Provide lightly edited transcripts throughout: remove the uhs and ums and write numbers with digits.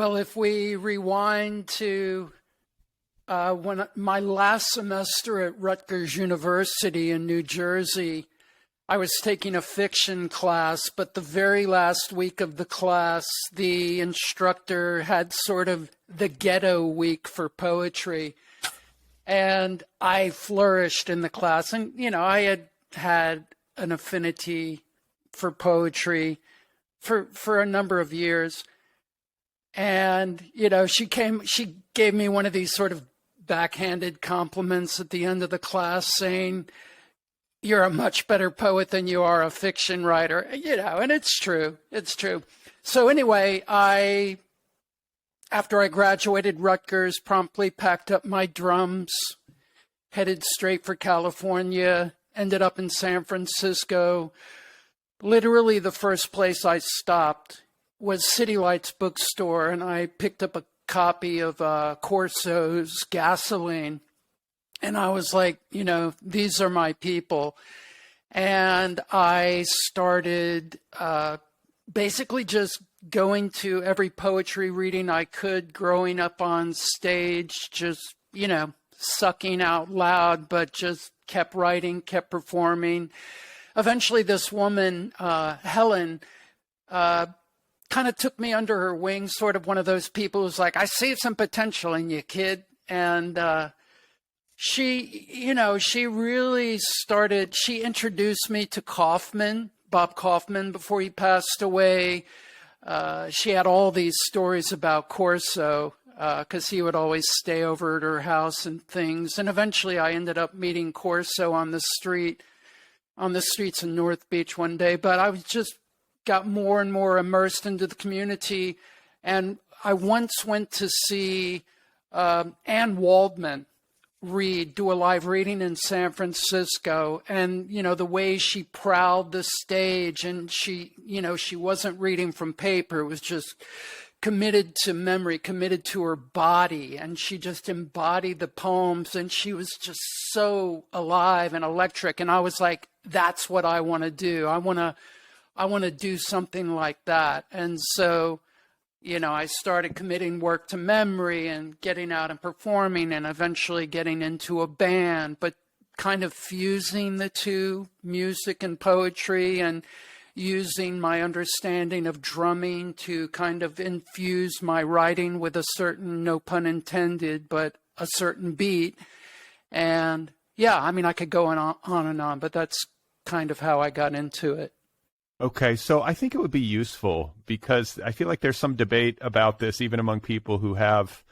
Well, if we rewind to when my last semester at Rutgers University in New Jersey, I was taking a fiction class, but the very last week of the class, the instructor had sort of the ghetto week for poetry. And I flourished in the class. And, you know, I had an affinity for poetry for a number of years. And, you know, she gave me one of these sort of backhanded compliments at the end of the class saying, "You're a much better poet than you are a fiction writer," you know, and it's true. It's true. So anyway, after I graduated Rutgers, promptly packed up my drums, headed straight for California, ended up in San Francisco. Literally the first place I stopped was City Lights bookstore, and I picked up a copy of Corso's Gasoline. And I was like, you know, these are my people. And I started basically just going to every poetry reading I could, growing up on stage, just, you know, sucking out loud, but just kept writing, kept performing. Eventually this woman, Helen, kind of took me under her wing, sort of one of those people who's like, "I see some potential in you, kid." And she, you know, she introduced me to Bob Kaufman, before he passed away. She had all these stories about Corso, because he would always stay over at her house and things. And eventually I ended up meeting Corso on the streets in North Beach one day. But I was just got more and more immersed into the community. And I once went to see Anne Waldman do a live reading in San Francisco. And, you know, the way she prowled the stage, and she, you know, she wasn't reading from paper. It was just committed to memory, committed to her body. And she just embodied the poems, and she was just so alive and electric. And I was like, that's what I want to do. I want to do something like that. And so, you know, I started committing work to memory and getting out and performing, and eventually getting into a band, but kind of fusing the two, music and poetry, and using my understanding of drumming to kind of infuse my writing with a certain, no pun intended, but a certain beat. And yeah, I mean, I could go on and on, but that's kind of how I got into it. Okay, so I think it would be useful, because I feel like there's some debate about this, even among people who have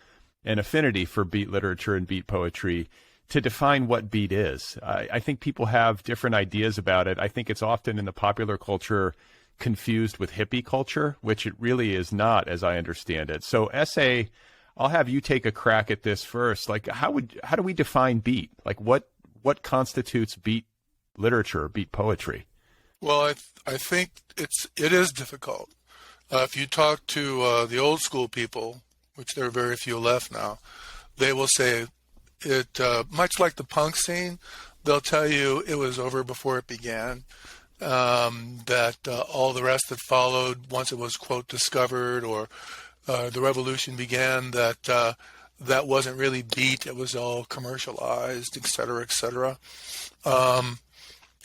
an affinity for beat literature and beat poetry, to define what beat is. I think people have different ideas about it. I think it's often in the popular culture confused with hippie culture, which it really is not, as I understand it. So S.A., I'll have you take a crack at this first. Like, how do we define beat? Like, what constitutes beat literature, beat poetry? Well, I think it is difficult. If you talk to the old school people, which there are very few left now, they will say it, much like the punk scene, they'll tell you it was over before it began, that all the rest that followed once it was, quote, discovered, or the revolution began, that wasn't really beat, it was all commercialized, et cetera, et cetera.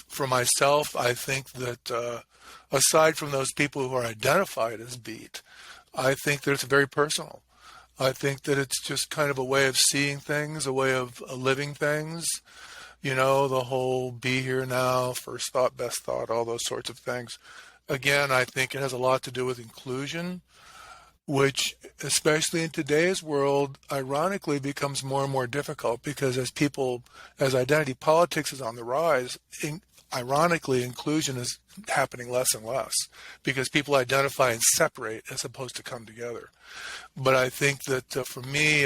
For myself, I think that aside from those people who are identified as beat, I think that it's very personal. I think that it's just kind of a way of seeing things, a way of living things, you know, the whole be here now, first thought, best thought, all those sorts of things. Again, I think it has a lot to do with inclusion, which, especially in today's world, ironically becomes more and more difficult, because as identity politics is on the rise, ironically, inclusion is happening less and less, because people identify and separate as opposed to come together. But I think that for me,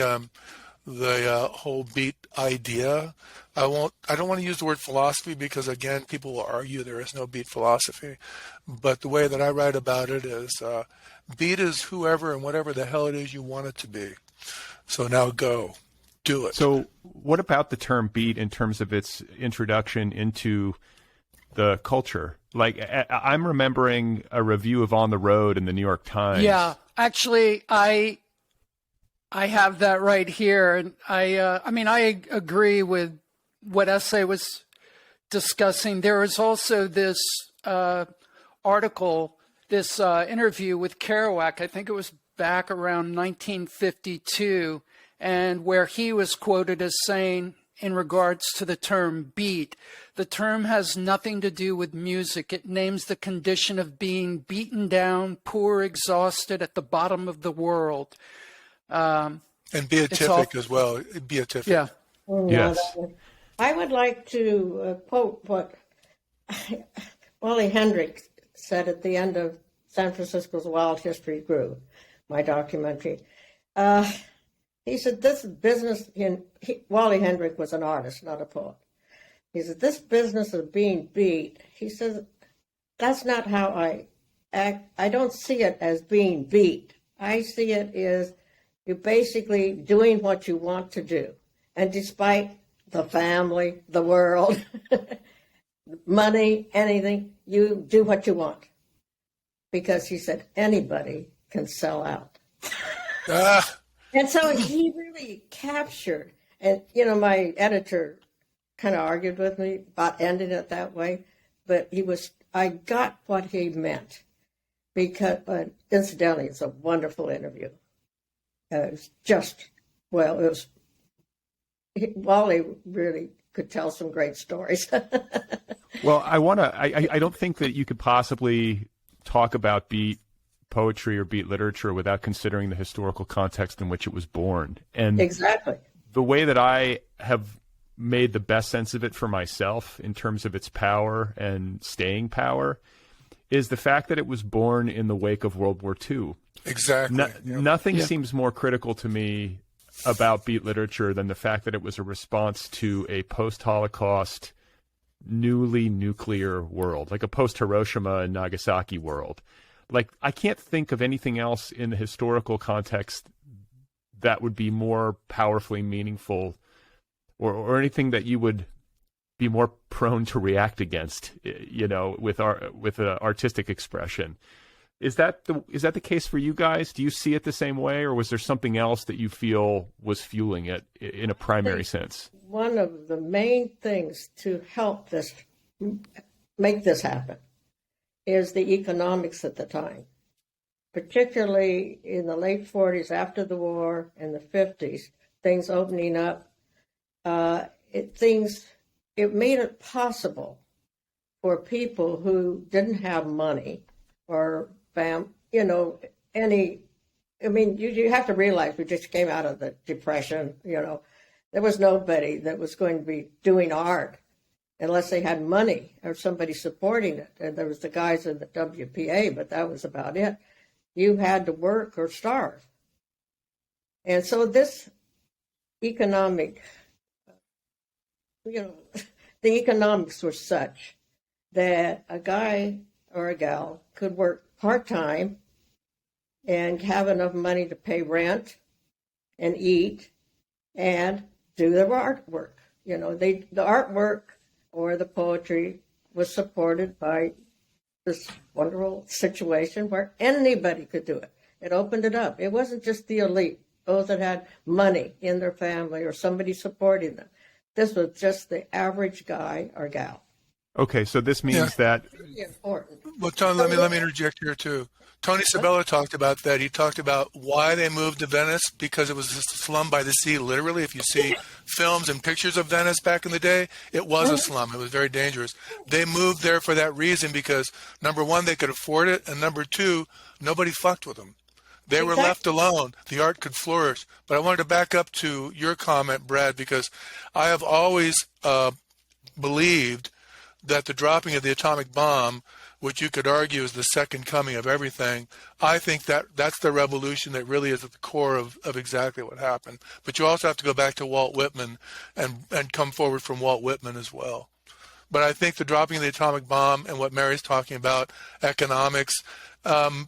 the whole beat idea, I don't want to use the word philosophy, because again, people will argue there is no beat philosophy. But the way that I write about it is, beat is whoever and whatever the hell it is you want it to be. So now go, do it. So what about the term beat in terms of its introduction into the culture? Like, I'm remembering a review of On the Road in the New York Times. Yeah, actually, I I have that right here. And I mean, I agree with what Essay was discussing. There was also this article, this interview with Kerouac. I think it was back around 1952, and where he was quoted as saying, in regards to the term beat, the term has nothing to do with music. It names the condition of being beaten down, poor, exhausted, at the bottom of the world. And beatific as well. Beatific. Yeah. Yes. I would like to quote what Wally Hendricks said at the end of San Francisco's Wild History Grew, my documentary. He said, this business, Wally Hendrick was an artist, not a poet. He said, this business of being beat, he says, that's not how I act. I don't see it as being beat. I see it as you're basically doing what you want to do. And despite the family, the world, money, anything, you do what you want. Because he said, anybody can sell out. And so he really captured, and, you know, my editor kind of argued with me about ending it that way, but I got what he meant, because, incidentally, it's a wonderful interview. It was just, well, Wally really could tell some great stories. Well, I don't think that you could possibly talk about beat poetry or beat literature without considering the historical context in which it was born. And exactly. The way that I have made the best sense of it for myself in terms of its power and staying power is the fact that it was born in the wake of World War II. Exactly. Nothing seems more critical to me about beat literature than the fact that it was a response to a post-Holocaust, newly nuclear world, like a post-Hiroshima and Nagasaki world. Like, I can't think of anything else in the historical context that would be more powerfully meaningful, or anything that you would be more prone to react against, you know, with artistic expression. Is that the case for you guys? Do you see it the same way, or was there something else that you feel was fueling it in a primary sense? One of the main things to help make this happen is the economics at the time, particularly in the late 40s after the war and the 50s, things opening up. It made it possible for people who didn't have money or you have to realize we just came out of the Depression, you know. There was nobody that was going to be doing art unless they had money or somebody supporting it. And there was the guys in the WPA, but that was about it. You had to work or starve. And so this economic, the economics were such that a guy or a gal could work part-time and have enough money to pay rent and eat and do their artwork. You know, the artwork or the poetry was supported by this wonderful situation where anybody could do it. It opened it up. It wasn't just the elite, those that had money in their family or somebody supporting them. This was just the average guy or gal. Okay, so this means that... Really important. Well, Tony, let me interject here too. Tony Sabella talked about that. He talked about why they moved to Venice, because it was just a slum by the sea. Literally, if you see films and pictures of Venice back in the day, it was a slum. It was very dangerous. They moved there for that reason because, number one, they could afford it, and number two, nobody fucked with them. They were left alone. The art could flourish. But I wanted to back up to your comment, Brad, because I have always believed that the dropping of the atomic bomb, which you could argue is the second coming of everything, I think that's the revolution that really is at the core of exactly what happened. But you also have to go back to Walt Whitman and come forward from Walt Whitman as well. But I think the dropping of the atomic bomb and what Mary's talking about, economics,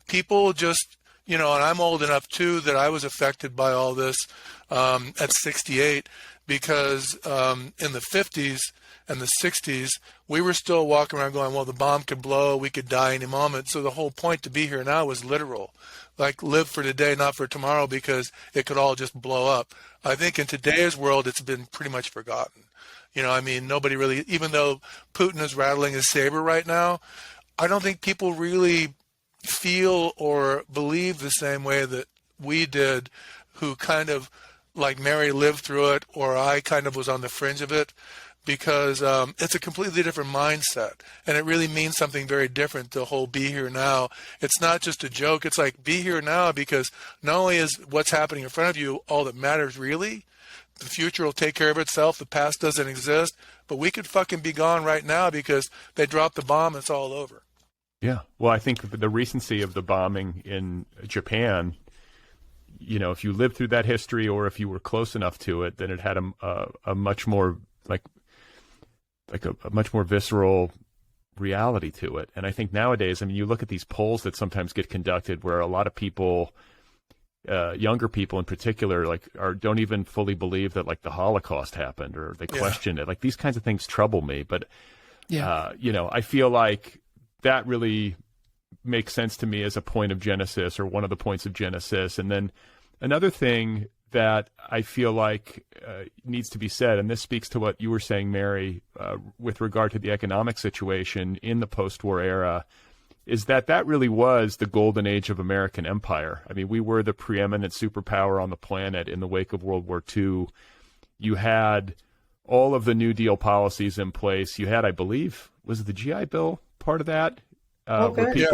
people just, you know, and I'm old enough too that I was affected by all this at 68 because in the 50s and the 60s, we were still walking around going, well, the bomb could blow, we could die any moment. So the whole point to be here now was literal, like live for today, not for tomorrow, because it could all just blow up. I think in today's world, it's been pretty much forgotten. I mean, nobody really, even though Putin is rattling his saber right now, I don't think people really feel or believe the same way that we did, who kind of, like Mary, lived through it, or I kind of was on the fringe of it, because it's a completely different mindset, and it really means something very different, the whole be here now. It's not just a joke. It's like, be here now, because not only is what's happening in front of you all that matters really, the future will take care of itself, the past doesn't exist, but we could fucking be gone right now because they dropped the bomb, it's all over. Yeah. Well, I think the recency of the bombing in Japan, if you lived through that history, or if you were close enough to it, then it had a much more a much more visceral reality to it. And I think nowadays, I mean, you look at these polls that sometimes get conducted where a lot of people, younger people in particular, don't even fully believe that the Holocaust happened, or they question it. Like, these kinds of things trouble me. But, I feel like that really makes sense to me as a point of genesis, or one of the points of genesis. And then another thing that I feel like needs to be said, and this speaks to what you were saying, Mary, with regard to the economic situation in the post-war era, is that really was the golden age of American empire. I mean, we were the preeminent superpower on the planet in the wake of World War II. You had all of the New Deal policies in place. You had, I believe, was the GI Bill part of that? Okay,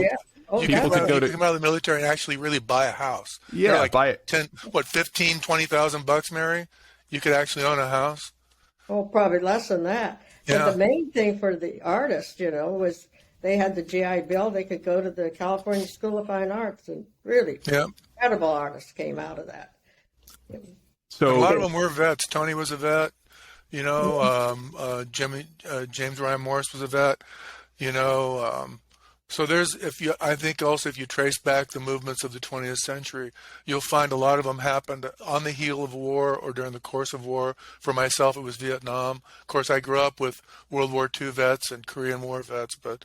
people could go to come out of the military and actually really buy a house. Yeah, buy it. 15,000-20,000 bucks, Mary? You could actually own a house? Oh, probably less than that. Yeah. But the main thing for the artists, was they had the GI Bill. They could go to the California School of Fine Arts, and really incredible artists came out of that. So a lot of them were vets. Tony was a vet. James Ryan Morris was a vet. So I think also if you trace back the movements of the 20th century, you'll find a lot of them happened on the heel of war or during the course of war. For myself, it was Vietnam. Of course, I grew up with World War II vets and Korean War vets, but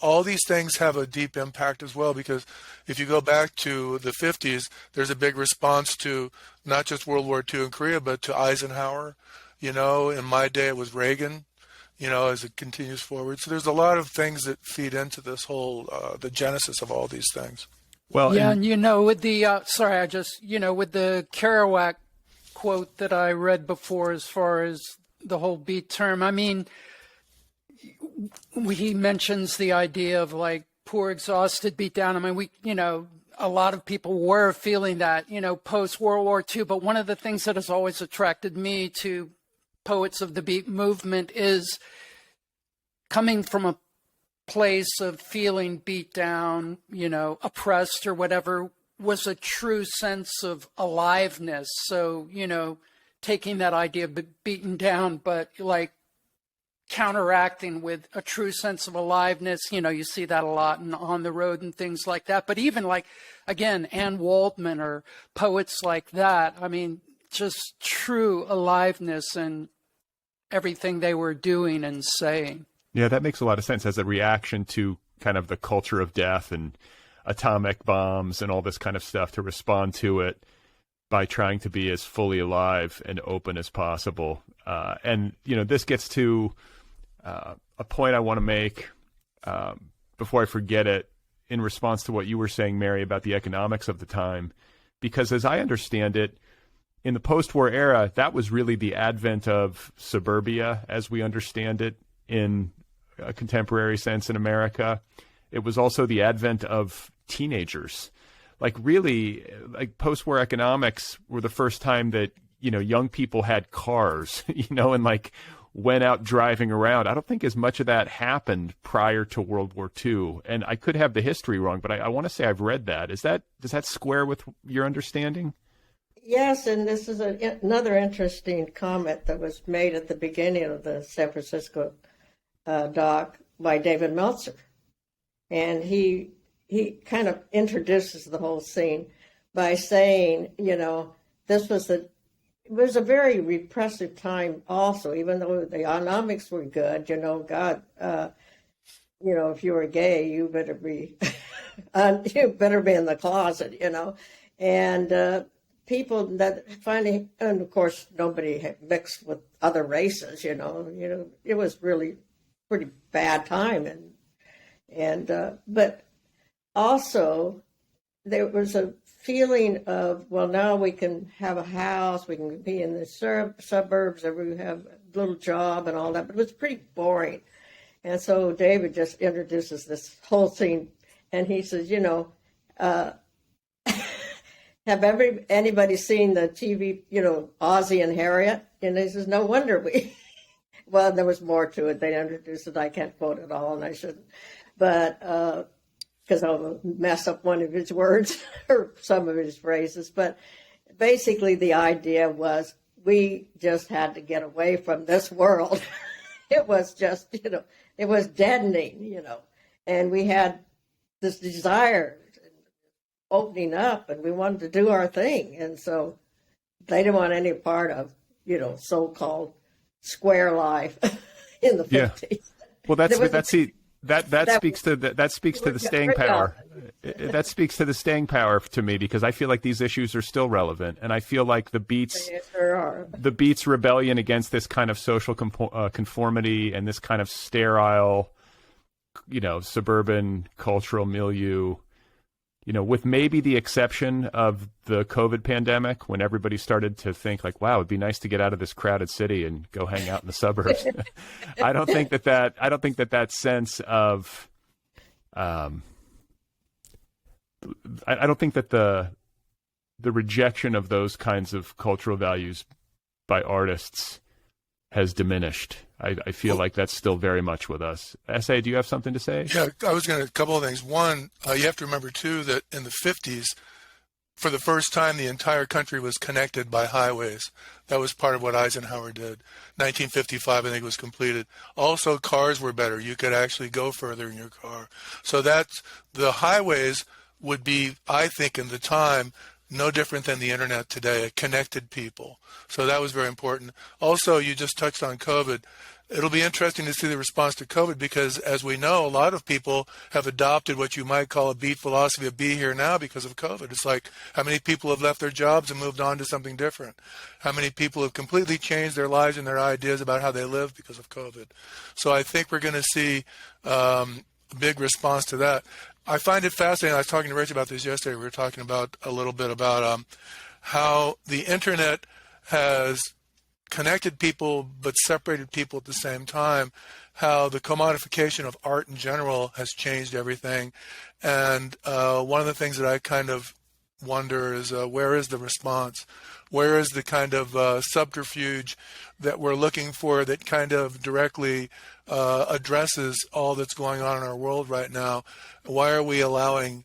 all these things have a deep impact as well, because if you go back to the 50s, there's a big response to not just World War II and Korea, but to Eisenhower. In my day, it was Reagan. As it continues forward. So there's a lot of things that feed into this whole, the genesis of all these things. Well, yeah, and with the, with the Kerouac quote that I read before, as far as the whole beat term, I mean, he mentions the idea of poor, exhausted, beat down. I mean, a lot of people were feeling that, post World War II, but one of the things that has always attracted me to poets of the beat movement is coming from a place of feeling beat down, oppressed or whatever, was a true sense of aliveness. So, taking that idea of beaten down, but counteracting with a true sense of aliveness. You see that a lot On the Road and things like that. But even again, Anne Waldman or poets like that, I mean, just true aliveness and everything they were doing and saying. Yeah, that makes a lot of sense as a reaction to kind of the culture of death and atomic bombs and all this kind of stuff, to respond to it by trying to be as fully alive and open as possible. And, this gets to a point I want to make before I forget it, in response to what you were saying, Mary, about the economics of the time, because as I understand it, in the post-war era, that was really the advent of suburbia as we understand it in a contemporary sense in America. It was also the advent of teenagers. Really, post-war economics were the first time that, young people had cars, and went out driving around. I don't think as much of that happened prior to World War II. And I could have the history wrong, but I want to say I've read that. Does that square with your understanding? Yes, and this is another interesting comment that was made at the beginning of the San Francisco doc by David Meltzer. And he kind of introduces the whole scene by saying, this was it was a very repressive time also, even though the economics were good, God, if you were gay, you better be, you better be in the closet, and people that finally, and of course, nobody had mixed with other races, it was really pretty bad time. But also there was a feeling of, well, now we can have a house, we can be in the suburbs, or we have a little job and all that, but it was pretty boring. And so David just introduces this whole thing, and he says, have anybody seen the TV, Ozzie and Harriet? And he says, no wonder well, there was more to it. They introduced it. I can't quote it all, and I shouldn't. But because I'll mess up one of his words or some of his phrases. But basically the idea was we just had to get away from this world. It was just, it was deadening, and we had this desire opening up, and we wanted to do our thing. And so they didn't want any part of, so-called square life in the 50s. Well, that speaks to the staying power. That speaks to the staying power to me, because I feel like these issues are still relevant, and I feel like the Beats' rebellion against this kind of social conformity and this kind of sterile, suburban cultural milieu, with maybe the exception of the COVID pandemic, when everybody started to think like, wow, it'd be nice to get out of this crowded city and go hang out in the suburbs. I don't think that sense of, I don't think that the rejection of those kinds of cultural values by artists has diminished. I feel like that's still very much with us. S.A., do you have something to say? Yeah, I was going to, a couple of things. One, you have to remember, too, that in the 50s, for the first time, the entire country was connected by highways. That was part of what Eisenhower did. 1955, I think, was completed. Also, cars were better. You could actually go further in your car. So that's, the highways would be, I think, in the time, no different than the internet today. It connected people. So that was very important. Also, you just touched on COVID. It'll be interesting to see the response to COVID, because, as we know, a lot of people have adopted what you might call a beat philosophy of be here now because of COVID. It's like, how many people have left their jobs and moved on to something different? How many people have completely changed their lives and their ideas about how they live because of COVID? So I think we're going to see a big response to that. I find it fascinating. I was talking to Rich about this yesterday. We were talking about a little bit about how the internet has connected people but separated people at the same time, how the commodification of art in general has changed everything. And one of the things that I kind of wonder is where is the response? Where is the kind of subterfuge that we're looking for that kind of directly addresses all that's going on in our world right now? Why are we allowing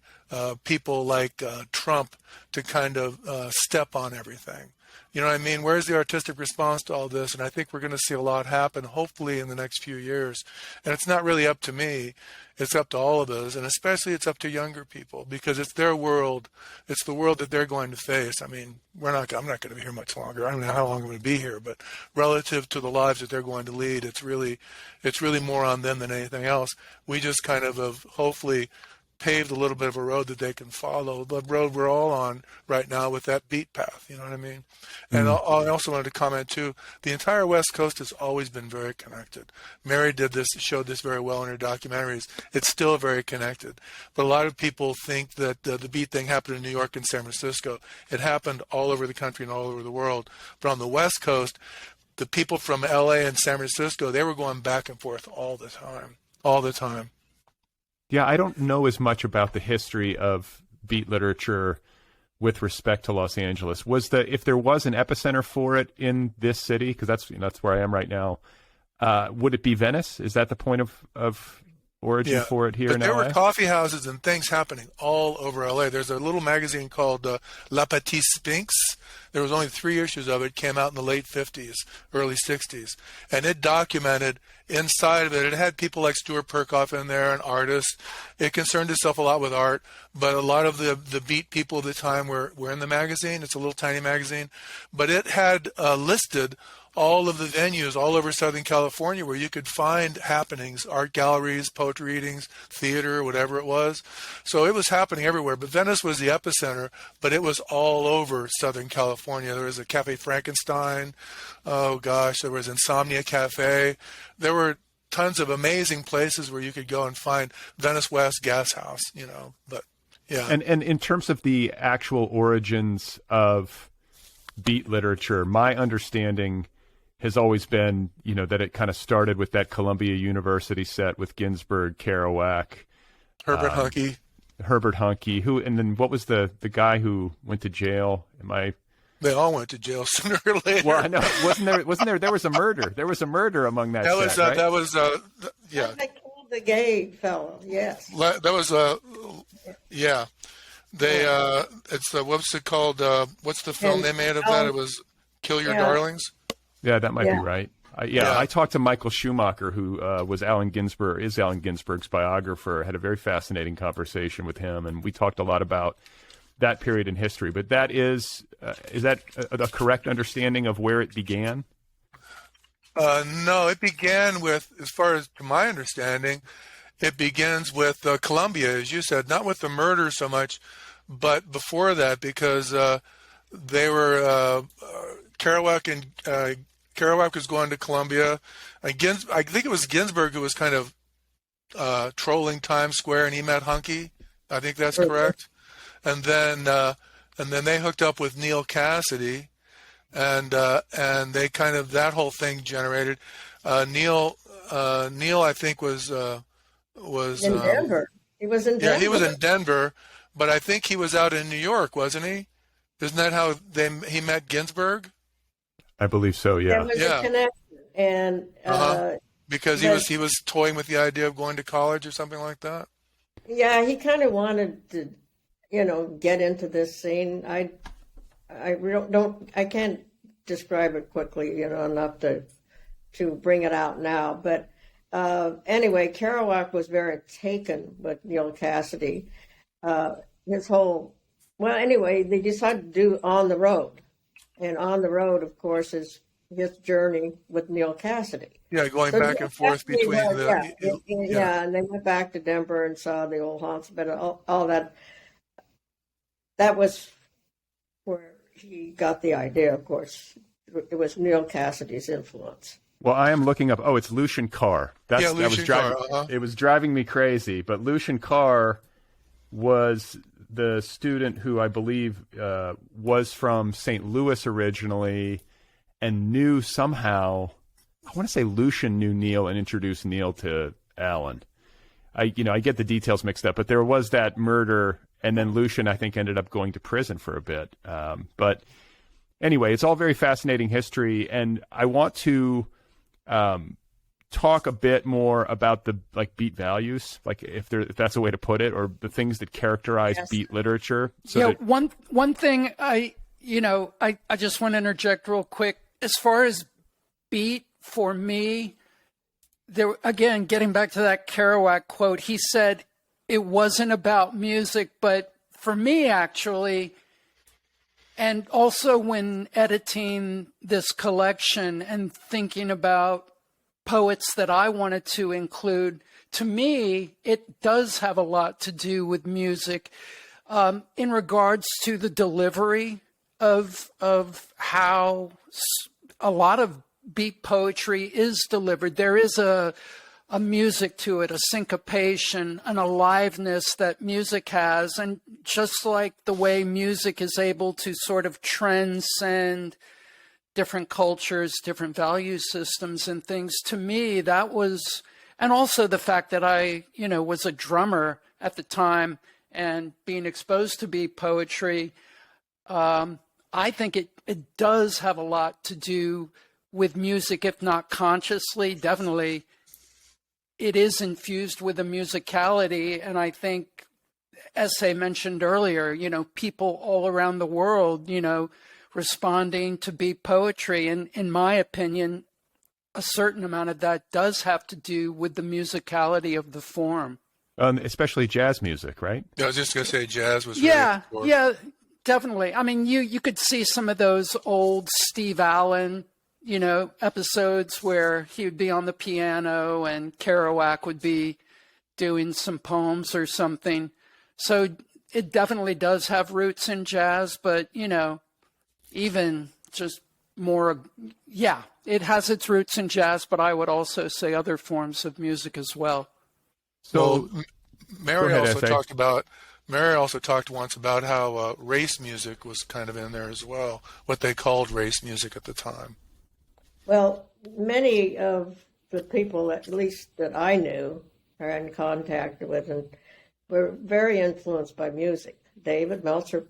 people like Trump to kind of step on everything? You know what I mean? Where's the artistic response to all this? And I think we're going to see a lot happen, hopefully, in the next few years. And it's not really up to me. It's up to all of us. And especially it's up to younger people, because it's their world. It's the world that they're going to face. I mean, I'm not going to be here much longer. I don't know how long I'm going to be here, but relative to the lives that they're going to lead, it's really more on them than anything else. We just kind of have hopefully paved a little bit of a road that they can follow, the road we're all on right now with that beat path, you know what I mean? And I also wanted to comment too, the entire West Coast has always been very connected. Mary showed this very well in her documentaries. It's still very connected. But a lot of people think that the beat thing happened in New York and San Francisco. It happened all over the country and all over the world. But on the West Coast, the people from LA and San Francisco, they were going back and forth all the time. Yeah, I don't know as much about the history of beat literature with respect to Los Angeles. If there was an epicenter for it in this city, because that's where I am right now, would it be Venice? Is that the point of origin for it here but in there LA? were coffee houses and things happening all over LA. There's a little magazine called La Patti Smith. There was only 3 issues of it. Came out in the late 50s, early 60s, and it documented inside of it. It had people like Stuart Perkoff in there, and artists. It concerned itself a lot with art, but a lot of the beat people of the time were in the magazine. It's a little tiny magazine, but it had listed all of the venues all over Southern California where you could find happenings, art galleries, poetry readings, theater, whatever it was. So it was happening everywhere. But Venice was the epicenter, but it was all over Southern California. There was a Cafe Frankenstein. Oh, gosh, there was Insomnia Cafe. There were tons of amazing places where you could go and find Venice West Gas House, but yeah. And in terms of the actual origins of beat literature, my understanding has always been, that it kind of started with that Columbia University set with Ginsberg, Kerouac, Herbert Huncke. Herbert Huncke, and then what was the guy who went to jail? They all went to jail sooner or later. Well, I know, wasn't there? There was a murder. There was a murder among that. That set, right? Yeah. They killed the gay fellow. Yes. That was yeah. They it's what's it called? What's the film they made of that? It was Kill Your Darlings. Yeah, that might be right. I talked to Michael Schumacher, who is Allen Ginsberg's biographer. Had a very fascinating conversation with him, and we talked a lot about that period in history. But that is that a correct understanding of where it began? No, it began with, as far as to my understanding, it begins with Columbia, as you said, not with the murder so much, but before that, because they were Kerouac was going to Columbia. I think it was Ginsberg who was kind of trolling Times Square, and he met Huncke. I think that's correct. And then they hooked up with Neil Cassidy, and they kind of, that whole thing generated. Neil I think was in Denver. He was in Denver. Yeah, he was in Denver, but I think he was out in New York, wasn't he? Isn't that how he met Ginsberg? I believe so. Yeah. There was a connection, and because he was toying with the idea of going to college or something like that. Yeah, he kind of wanted to, get into this scene. I can't describe it quickly, enough to bring it out now. But anyway, Kerouac was very taken with Neil Cassidy. Anyway, they decided to do On the Road. And On the Road, of course, is his journey with Neil Cassidy. Yeah, going back and forth between and they went back to Denver and saw the old haunts, but all that. That was where he got the idea, of course. It was Neil Cassidy's influence. Well, I am looking up. Oh, it's Lucian Carr. Lucian Carr. It was driving me crazy. But Lucian Carr was the student who I believe was from St. Louis originally, and knew somehow. I want to say Lucian knew Neil and introduced Neil to Allen. I get the details mixed up, but there was that murder, and then Lucian, I think, ended up going to prison for a bit. But anyway, it's all very fascinating history, and I want to talk a bit more about the beat values, if that's a way to put it, or the things that characterize beat literature. So one thing I just want to interject real quick. As far as beat, for me, there again, getting back to that Kerouac quote, he said it wasn't about music, but for me, actually, and also when editing this collection and thinking about poets that I wanted to include, to me, it does have a lot to do with music in regards to the delivery of how a lot of beat poetry is delivered. There is a music to it, a syncopation, an aliveness that music has. And just like the way music is able to sort of transcend different cultures, different value systems and things, to me, that was, and also the fact that I, was a drummer at the time and being exposed to beat poetry, I think it does have a lot to do with music, if not consciously, definitely it is infused with a musicality. And I think, as I mentioned earlier, people all around the world, responding to beat poetry. And in my opinion, a certain amount of that does have to do with the musicality of the form. Especially jazz music, right? I was just going to say jazz was Yeah, really yeah, definitely. I mean, you could see some of those old Steve Allen, episodes where he would be on the piano and Kerouac would be doing some poems or something. So it definitely does have roots in jazz, but, even just more, it has its roots in jazz, but I would also say other forms of music as well. So Mary also talked once about how race music was kind of in there as well, what they called race music at the time. Well, many of the people, at least that I knew or in contact with, and were very influenced by music. David Meltzer,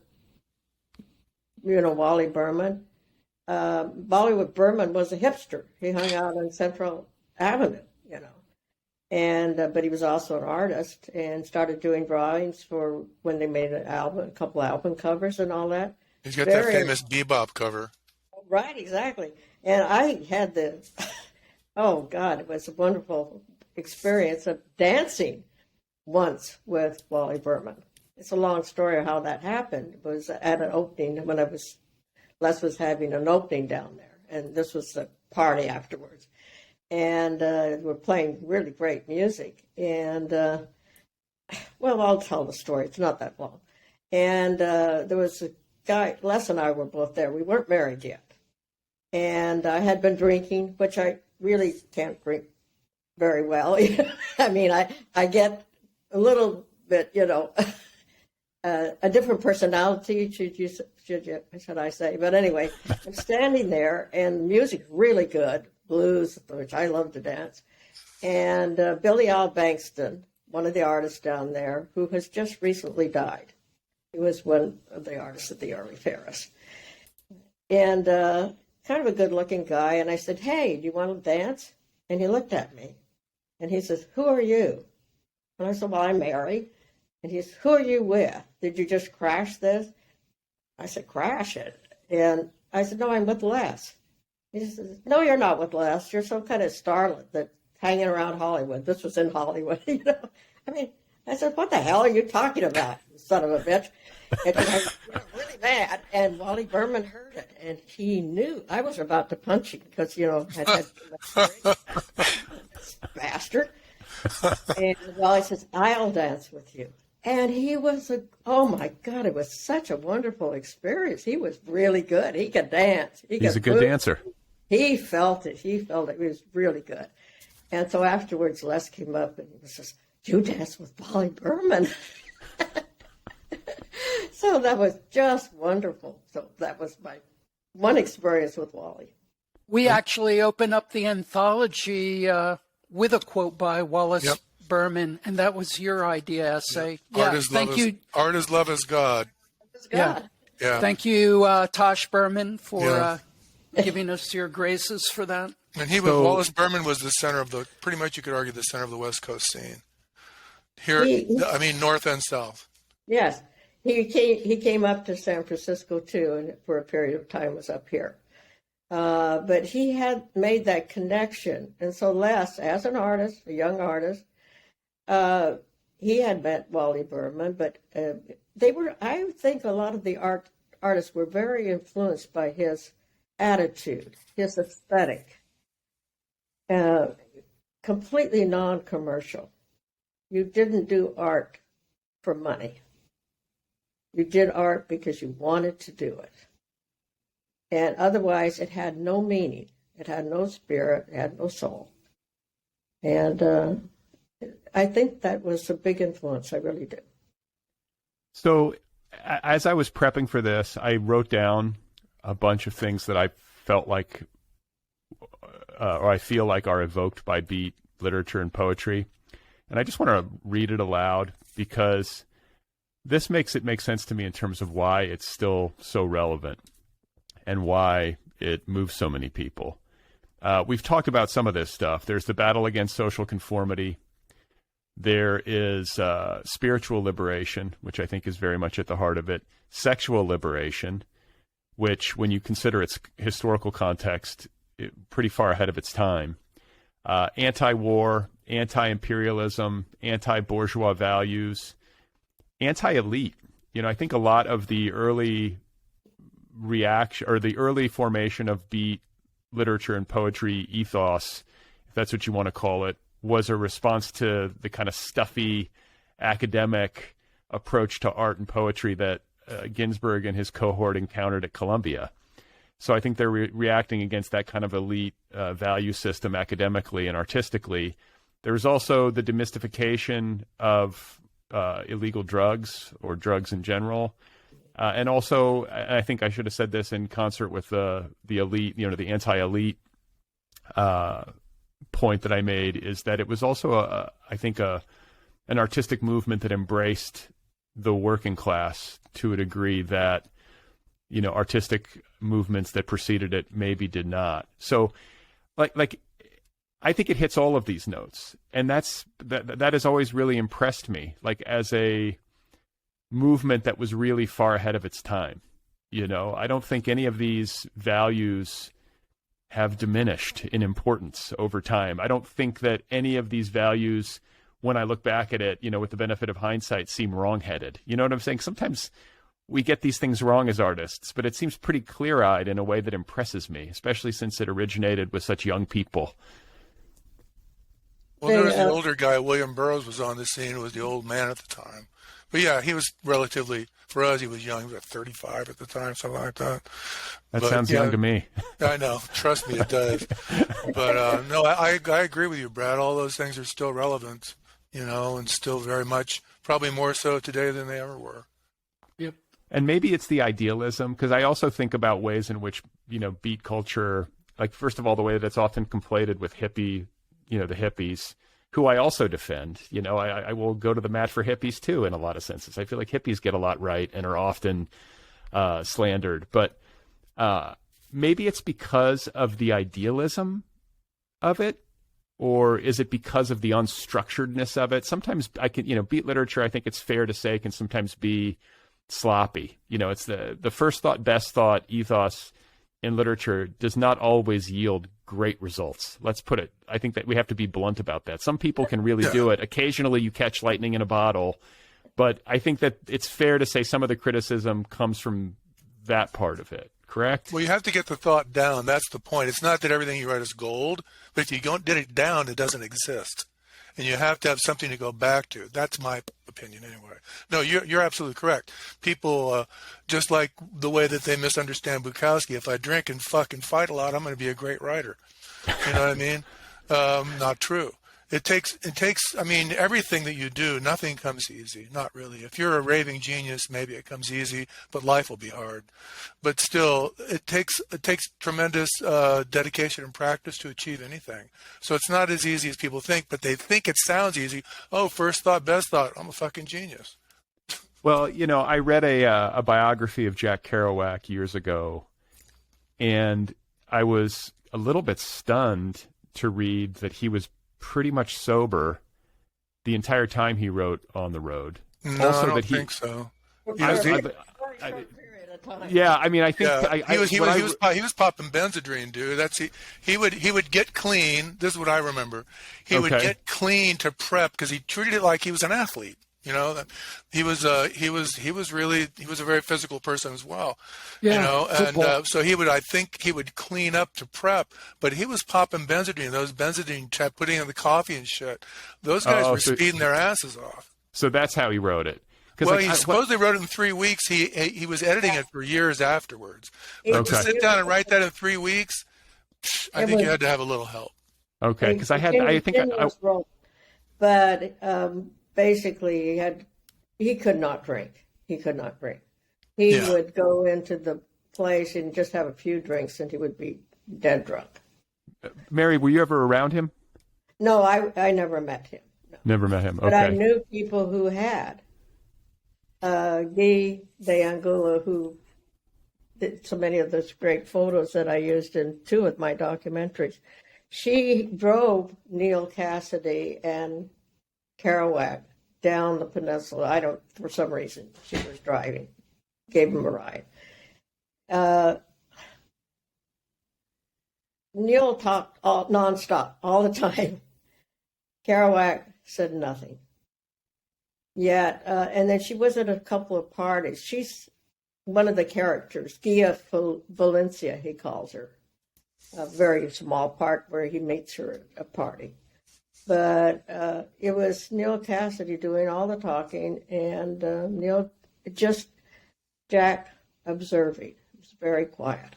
Wally Berman. Bollywood Berman was a hipster. He hung out on Central Avenue, and but he was also an artist and started doing drawings for when they made an album, a couple album covers and all that. He's got that famous bebop cover. Right, exactly. And I had oh God, it was a wonderful experience of dancing once with Wally Berman. It's a long story of how that happened. It was at an opening when Les was having an opening down there, and this was the party afterwards. And we're playing really great music. And, I'll tell the story. It's not that long. And there was a guy, Les and I were both there. We weren't married yet. And I had been drinking, which I really can't drink very well. I mean, I get a little bit, a different personality, should I say. But anyway, I'm standing there, and music's really good, blues, which I love to dance. And Billy Al Bankston, one of the artists down there, who has just recently died. He was one of the artists at the early Ferris. And kind of a good-looking guy. And I said, "Hey, do you want to dance?" And he looked at me, and he says, "Who are you?" And I said, "Well, I'm Mary." And he said, "Who are you with? Did you just crash this?" I said, "Crash it?" And I said, "No, I'm with Les." He says, "No, you're not with Les. You're some kind of starlet that's hanging around Hollywood." This was in Hollywood, I mean, I said, "What the hell are you talking about, you son of a bitch?" And I was really mad. And Wally Berman heard it, and he knew I was about to punch him because, I had bastard. And Wally says, "I'll dance with you." And he was oh my God, it was such a wonderful experience. He was really good. He could dance. He's a good dancer. He felt it. It was really good. And so afterwards, Les came up and he says, "You danced with Wally Berman." So that was just wonderful. So that was my one experience with Wally. We actually opened up the anthology with a quote by Wallace Berman, and that was your idea, essay. Yep. Yeah, thank you. Art is love is God. Yeah. Thank you, Tosh Berman, for giving us your graces for that. And Wallace Berman was the center of pretty much you could argue the center of the West Coast scene. Here, North and South. Yes. He came up to San Francisco too, and for a period of time was up here. But he had made that connection. And so Les, as an artist, a young artist, he had met Wally Berman, but I think a lot of the artists were very influenced by his attitude, his aesthetic, completely non-commercial. You didn't do art for money. You did art because you wanted to do it. And otherwise, it had no meaning. It had no spirit. It had no soul. And I think that was a big influence. I really do. So as I was prepping for this, I wrote down a bunch of things that I felt like, or I feel like are evoked by beat literature and poetry. And I just want to read it aloud because this makes it make sense to me in terms of why it's still so relevant and why it moves so many people. We've talked about some of this stuff. There's the battle against social conformity. There is spiritual liberation, which I think is very much at the heart of it. Sexual liberation, which, when you consider its historical context, pretty far ahead of its time. Anti-war, anti-imperialism, anti-bourgeois values, anti-elite. I think a lot of the early reaction, or the early formation of beat literature and poetry ethos, if that's what you want to call it, was a response to the kind of stuffy academic approach to art and poetry that Ginsberg and his cohort encountered at Columbia. So I think they're reacting against that kind of elite value system academically and artistically. There's also the demystification of illegal drugs, or drugs in general. And also, I think I should have said this in concert with the elite, the anti-elite point that I made, is that it was also, I think, an artistic movement that embraced the working class to a degree that, artistic movements that preceded it maybe did not. So, like I think it hits all of these notes, and that has always really impressed me, like as a movement that was really far ahead of its time. I don't think any of these values have diminished in importance over time. I don't think that any of these values, when I look back at it, with the benefit of hindsight, seem wrong-headed. You know what I'm saying? Sometimes we get these things wrong as artists, but it seems pretty clear-eyed in a way that impresses me, especially since it originated with such young people. Well, there was the older guy, William Burroughs, was on the scene, who was the old man at the time. But yeah, he was relatively, for us, he was young. He was 35 at the time, something like that. That sounds young to me. I know. Trust me, it does. But no, I agree with you, Brad. All those things are still relevant, and still very much, probably more so today than they ever were. Yep. And maybe it's the idealism, because I also think about ways in which, beat culture, like, first of all, the way that it's often conflated with hippie, the hippies, who I also defend. I will go to the mat for hippies too, in a lot of senses. I feel like hippies get a lot right and are often slandered. But maybe it's because of the idealism of it, or is it because of the unstructuredness of it? Sometimes beat literature, I think it's fair to say, can sometimes be sloppy. It's the first thought, best thought ethos in literature does not always yield great results. Let's put it. I think that we have to be blunt about that. Some people can really do it. Occasionally you catch lightning in a bottle, but I think that it's fair to say some of the criticism comes from that part of it, correct? Well, you have to get the thought down. That's the point. It's not that everything you write is gold, but if you don't get it down, it doesn't exist. And you have to have something to go back to. That's my opinion anyway. No, you're absolutely correct. People, just like the way that they misunderstand Bukowski, if I drink and fucking fight a lot, I'm going to be a great writer. You know what I mean? Not true. It takes, everything that you do, nothing comes easy. Not really. If you're a raving genius, maybe it comes easy, but life will be hard. But still, it takes tremendous dedication and practice to achieve anything. So it's not as easy as people think, but they think it sounds easy. Oh, first thought, best thought, I'm a fucking genius. Well, I read a biography of Jack Kerouac years ago, and I was a little bit stunned to read that he was pretty much sober the entire time he wrote On the Road. No, I don't think so. Yeah, I think he was popping Benzedrine, dude. He would get clean. This is what I remember. He would get clean to prep because he treated it like he was an athlete. He was a very physical person as well. Yeah, and so I think he would clean up to prep, but he was popping Benzedrine. Those Benzedrine putting in the coffee and shit. Those guys were speeding their asses off. So that's how he wrote it. Well, he supposedly wrote it in 3 weeks. He was editing it for years afterwards. But to sit down and write that in 3 weeks, I think you had to have a little help. Okay, because basically he could not drink. He would go into the place and just have a few drinks and he would be dead drunk. Mary, were you ever around him? No, I never met him. No. Never met him. Okay. But I knew people who had. Guy de Anguilla, who so many of those great photos that I used in 2 of my documentaries. She drove Neil Cassidy and Kerouac down the peninsula. For some reason, she was driving, gave him a ride. Neil talked nonstop, all the time. Kerouac said nothing. Yet, and then she was at a couple of parties. She's one of the characters, Gia Valencia, he calls her. A very small part where he meets her at a party. But it was Neil Cassidy doing all the talking, and Neil just Jack observing. It was very quiet.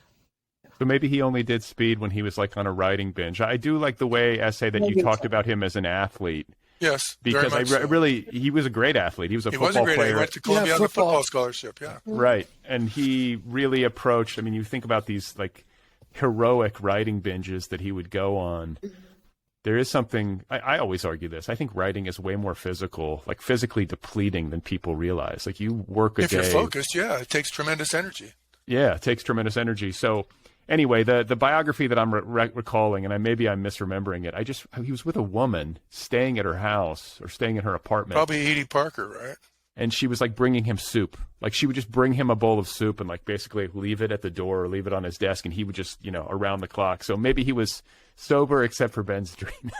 So maybe he only did speed when he was like on a riding binge. I do like the way, Essay, that you talked about him as an athlete. Yes, because he was a great athlete. He was a football player. He went to Columbia on a football scholarship, yeah. Right. And he really approached, I mean, you think about these like heroic writing binges that he would go on. There is something, I always argue this. I think writing is way more physical, like physically depleting than people realize. Like you work a day. If you're focused, yeah, it takes tremendous energy. Yeah, it takes tremendous energy. So anyway, the biography that I'm recalling, and maybe I'm misremembering it, he was with a woman staying at her house or staying in her apartment. Probably Edie Parker, right? And she was like bringing him soup. Like she would just bring him a bowl of soup and like basically leave it at the door or leave it on his desk, and he would just, around the clock. So maybe he was sober except for Ben's dream.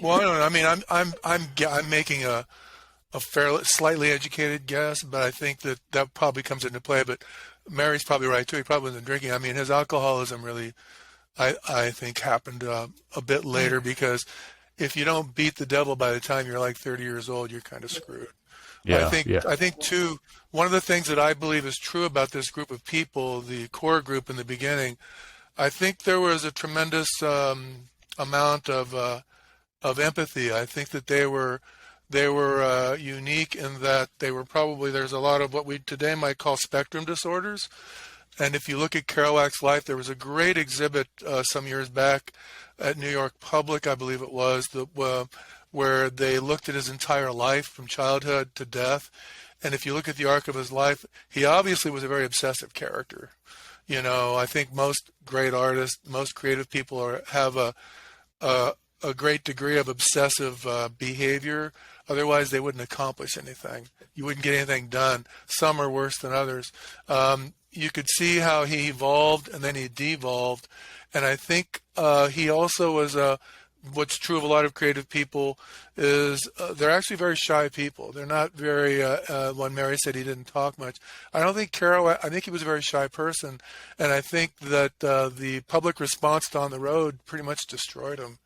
Well, I mean, I'm making a fairly slightly educated guess, but I think that probably comes into play. But Mary's probably right too. He probably wasn't drinking. I mean, his alcoholism really, I think, happened a bit later, because if you don't beat the devil by the time you're like 30 years old, you're kind of screwed. Yeah, I think too, one of the things that I believe is true about this group of people, the core group in the beginning, I think there was a tremendous amount of empathy. I think that they were unique in that they were probably, there's a lot of what we today might call spectrum disorders. And if you look at Kerouac's life, there was a great exhibit some years back at New York Public, I believe it was, where they looked at his entire life from childhood to death. And if you look at the arc of his life, he obviously was a very obsessive character. I think most great artists, most creative people have a great degree of obsessive behavior. Otherwise, they wouldn't accomplish anything. You wouldn't get anything done. Some are worse than others. You could see how he evolved and then he devolved. And I think he also was what's true of a lot of creative people is they're actually very shy people. They're not very, when Mary said he didn't talk much, I don't think I think he was a very shy person. And I think that the public response to On the Road pretty much destroyed him.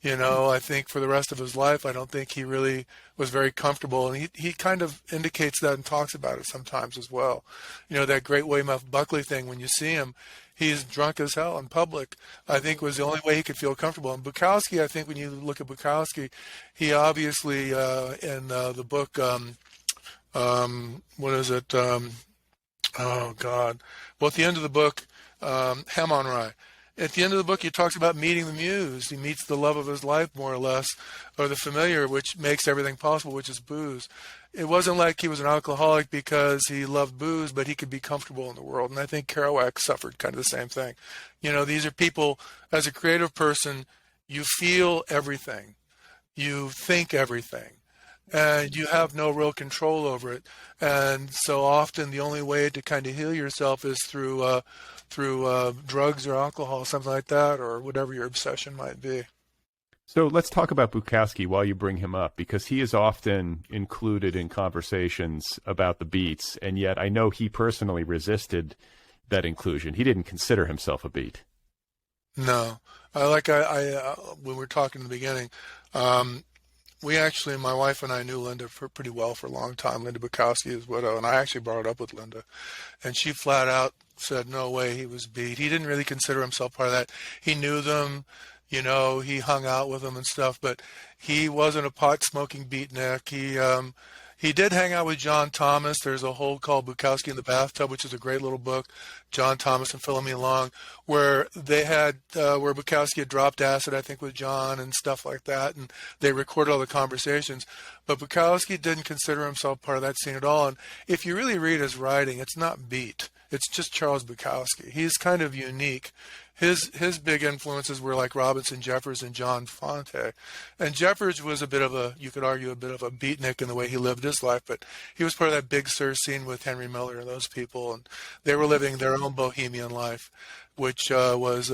I think for the rest of his life, I don't think he really was very comfortable. And he kind of indicates that and talks about it sometimes as well. That great Weymouth Buckley thing, when you see him, he's drunk as hell in public, I think was the only way he could feel comfortable. And Bukowski, I think when you look at Bukowski, he obviously, in the book, what is it? Oh, God. Well, at the end of the book, Ham on Rye. At the end of the book, he talks about meeting the muse. He meets the love of his life, more or less, or the familiar, which makes everything possible, which is booze. It wasn't like he was an alcoholic because he loved booze, but he could be comfortable in the world. And I think Kerouac suffered kind of the same thing. These are people, as a creative person, you feel everything. You think everything. And you have no real control over it. And so often the only way to kind of heal yourself is through drugs or alcohol, something like that, or whatever your obsession might be. So let's talk about Bukowski while you bring him up, because he is often included in conversations about the Beats, and yet I know he personally resisted that inclusion. He didn't consider himself a Beat. No. When we were talking in the beginning, my wife and I knew Linda pretty well for a long time. Linda Bukowski, his widow, and I actually brought it up with Linda. And she flat out said, no way he was Beat. He didn't really consider himself part of that. He knew them. He hung out with them and stuff, but he wasn't a pot-smoking beatnik. He did hang out with John Thomas. There's a whole called Bukowski in the Bathtub, which is a great little book, John Thomas and Philomene Long, where they had, where Bukowski had dropped acid, I think, with John and stuff like that, and they recorded all the conversations. But Bukowski didn't consider himself part of that scene at all. And if you really read his writing, it's not beat. It's just Charles Bukowski. He's kind of unique. His big influences were like Robinson Jeffers and John Fonte. And Jeffers was a bit of a, you could argue, a bit of a beatnik in the way he lived his life, but he was part of that Big Sur scene with Henry Miller and those people, and they were living their own bohemian life, which was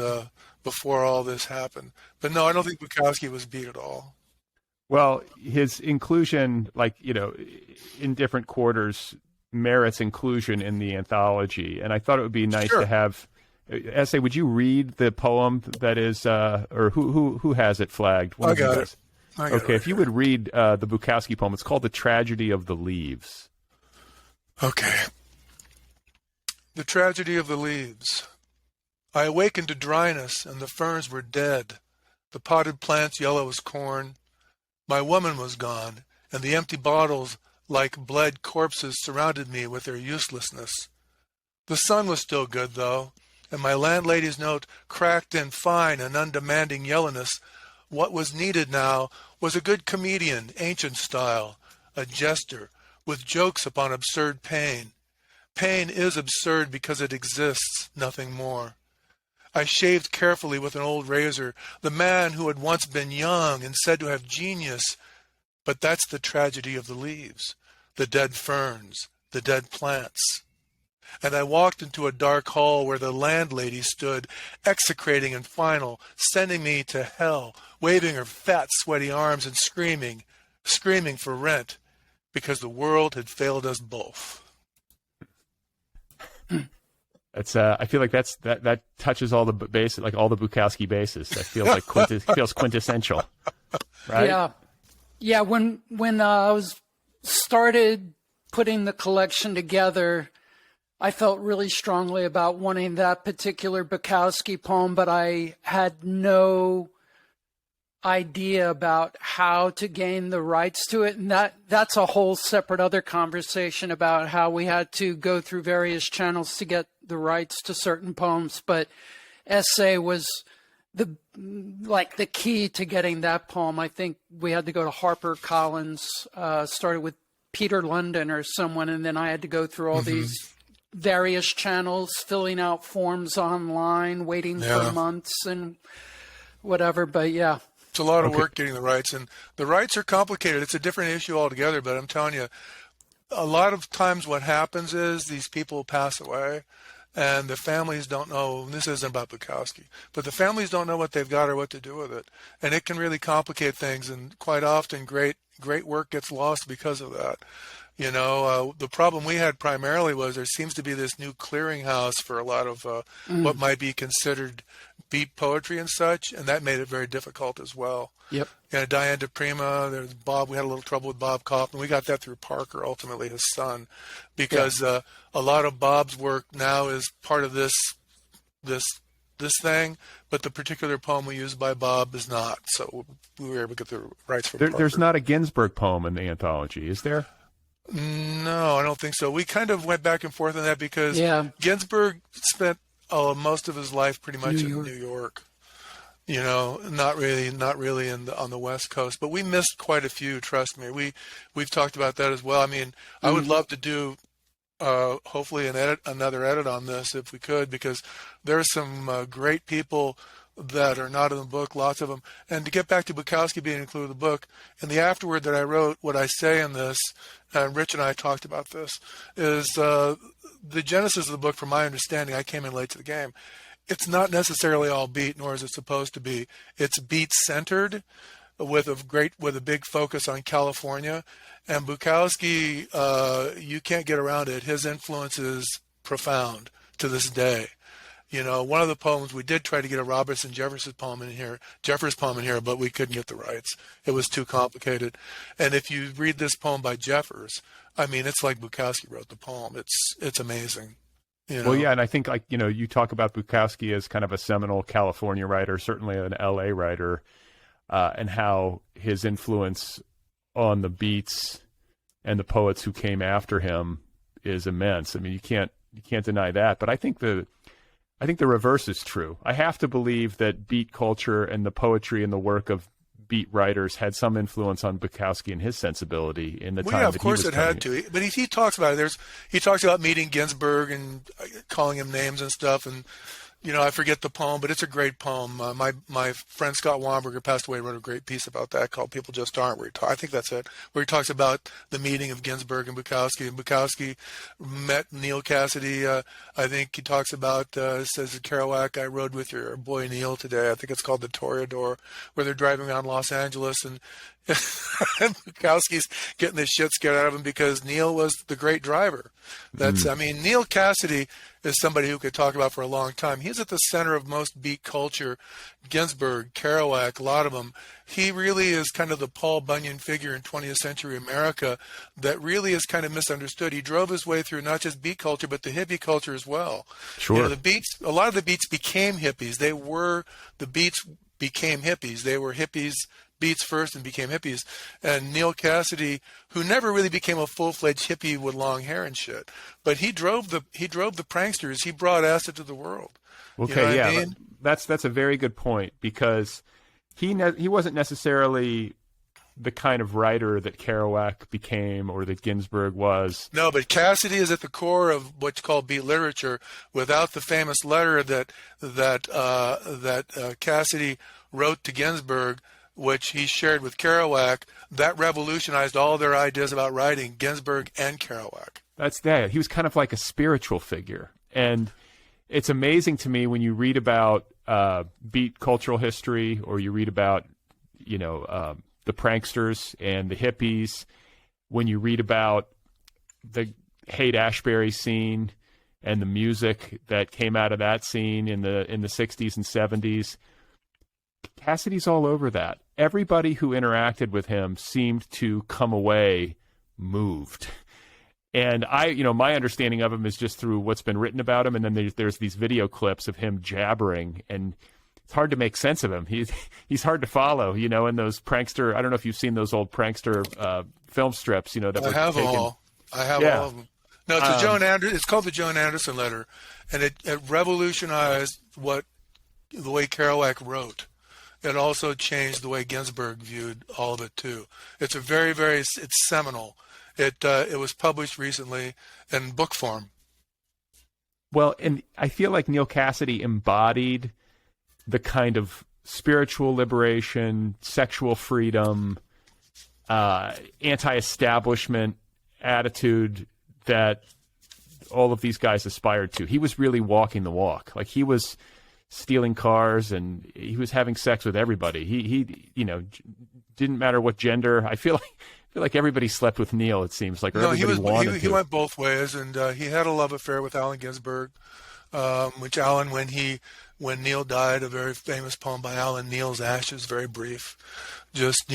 before all this happened. But no, I don't think Bukowski was beat at all. Well, his inclusion, in different quarters, merits inclusion in the anthology, and I thought it would be nice to have. Essay, would you read the poem that is, or who has it flagged? I got it. Okay, if you would read the Bukowski poem, it's called "The Tragedy of the Leaves." Okay. The Tragedy of the Leaves. I awakened to dryness, and the ferns were dead. The potted plants yellow as corn. My woman was gone, and the empty bottles, like bled corpses, surrounded me with their uselessness. The sun was still good, though, and my landlady's note cracked in fine and undemanding yellowness. What was needed now was a good comedian, ancient style, a jester, with jokes upon absurd pain. Pain is absurd because it exists, nothing more. I shaved carefully with an old razor, the man who had once been young and said to have genius. But that's the tragedy of the leaves, the dead ferns, the dead plants. And I walked into a dark hall where the landlady stood, execrating and final, sending me to hell, waving her fat, sweaty arms and screaming for rent, because the world had failed us both. That's I feel like that touches all the bases, like all the Bukowski bases. That feels like feels quintessential, right? Yeah. When I was started putting the collection together, I felt really strongly about wanting that particular Bukowski poem, but I had no idea about how to gain the rights to it. And that's a whole separate other conversation about how we had to go through various channels to get the rights to certain poems. But Essay was the key to getting that poem. I think we had to go to HarperCollins, started with Peter London or someone, and then I had to go through all these various channels, filling out forms online, waiting for months and whatever. But yeah. It's a lot of work getting the rights, and the rights are complicated. It's a different issue altogether, but I'm telling you, a lot of times what happens is these people pass away, and the families don't know, and this isn't about Bukowski, but the families don't know what they've got or what to do with it, and it can really complicate things, and quite often great work gets lost because of that. You know, the problem we had primarily was there seems to be this new clearinghouse for a lot of what might be considered beat poetry and such, and that made it very difficult as well. Yep. And Diane DePrima, there's Bob. We had a little trouble with Bob Kaufman. We got that through Parker, ultimately his son, because a lot of Bob's work now is part of this thing, but the particular poem we used by Bob is not. So we were able to get the rights from Parker. There's not a Ginsberg poem in the anthology, is there? No, I don't think so. We kind of went back and forth on that because Ginsberg spent most of his life pretty much in New York. You know, not really on the West Coast, but we missed quite a few. Trust me, we've talked about that as well. I mean, I would love to do hopefully another edit on this if we could, because there's some great people that are not in the book, lots of them. And to get back to Bukowski being included in the book, in the afterword that I wrote, what I say in this, and Rich and I talked about this, is the genesis of the book, from my understanding, I came in late to the game. It's not necessarily all beat, nor is it supposed to be. It's beat-centered with a big focus on California. And Bukowski, you can't get around it. His influence is profound to this day. You know, one of the poems, we did try to get a Robertson Jeffers poem in here, but we couldn't get the rights. It was too complicated. And if you read this poem by Jeffers, I mean, it's like Bukowski wrote the poem. It's amazing. You know? Well, yeah, and I think, like, you know, you talk about Bukowski as kind of a seminal California writer, certainly an LA writer, and how his influence on the beats and the poets who came after him is immense. I mean, you can't deny that. But I think the reverse is true. I have to believe that beat culture and the poetry and the work of beat writers had some influence on Bukowski and his sensibility in the time yeah, of that course he was it had to. But he talks about it. He talks about meeting Ginsberg and calling him names and stuff. And I forget the poem, but it's a great poem. My friend Scott Wamberger passed away, wrote a great piece about that called "People Just Aren't." I think that's it, where he talks about the meeting of Ginsberg and Bukowski met Neil Cassidy. I think he talks about says Kerouac, "I rode with your boy Neil today." I think it's called the Toreador, where they're driving around Los Angeles and Bukowski's getting the shit scared out of him because Neil was the great driver. Neil Cassidy is somebody who could talk about for a long time. He's at the center of most beat culture. Ginsberg, Kerouac, a lot of them. He really is kind of the Paul Bunyan figure in 20th century America that really is kind of misunderstood. He drove his way through not just beat culture, but the hippie culture as well. Sure. A lot of the beats became hippies. The beats became hippies. They were hippies, beats first and became hippies. And Neil Cassidy, who never really became a full-fledged hippie with long hair and shit, but he drove the pranksters. He brought acid to the world. Okay, you know what I mean? That's a very good point, because he wasn't necessarily the kind of writer that Kerouac became or that Ginsberg was. No, but Cassidy is at the core of what's called beat literature. Without the famous letter that Cassidy wrote to Ginsberg, which he shared with Kerouac, that revolutionized all their ideas about writing, Ginsberg and Kerouac. That's that. He was kind of like a spiritual figure. And it's amazing to me when you read about beat cultural history, or you read about, the pranksters and the hippies, when you read about the Haight-Ashbury scene and the music that came out of that scene in the 60s and 70s, Cassidy's all over that. Everybody who interacted with him seemed to come away moved. And my understanding of him is just through what's been written about him, and then there's these video clips of him jabbering, and it's hard to make sense of him. He's hard to follow, in those prankster. I don't know if you've seen those old prankster film strips, that were taken. I have all of them. No, it's it's called the Joan Anderson letter, and it revolutionized the way Kerouac wrote. It also changed the way Ginsberg viewed all of it too. It's a very, very, it's seminal. It was published recently in book form. Well, and I feel like Neil Cassidy embodied the kind of spiritual liberation, sexual freedom, anti-establishment attitude that all of these guys aspired to. He was really walking the walk. Like, he was stealing cars and he was having sex with everybody. He didn't matter what gender. I feel like everybody slept with Neil, it seems like, or everybody wanted to. He went both ways, and he had a love affair with Allen Ginsberg, which Allen, when Neil died, a very famous poem by Allen, Neil's Ashes, very brief, just,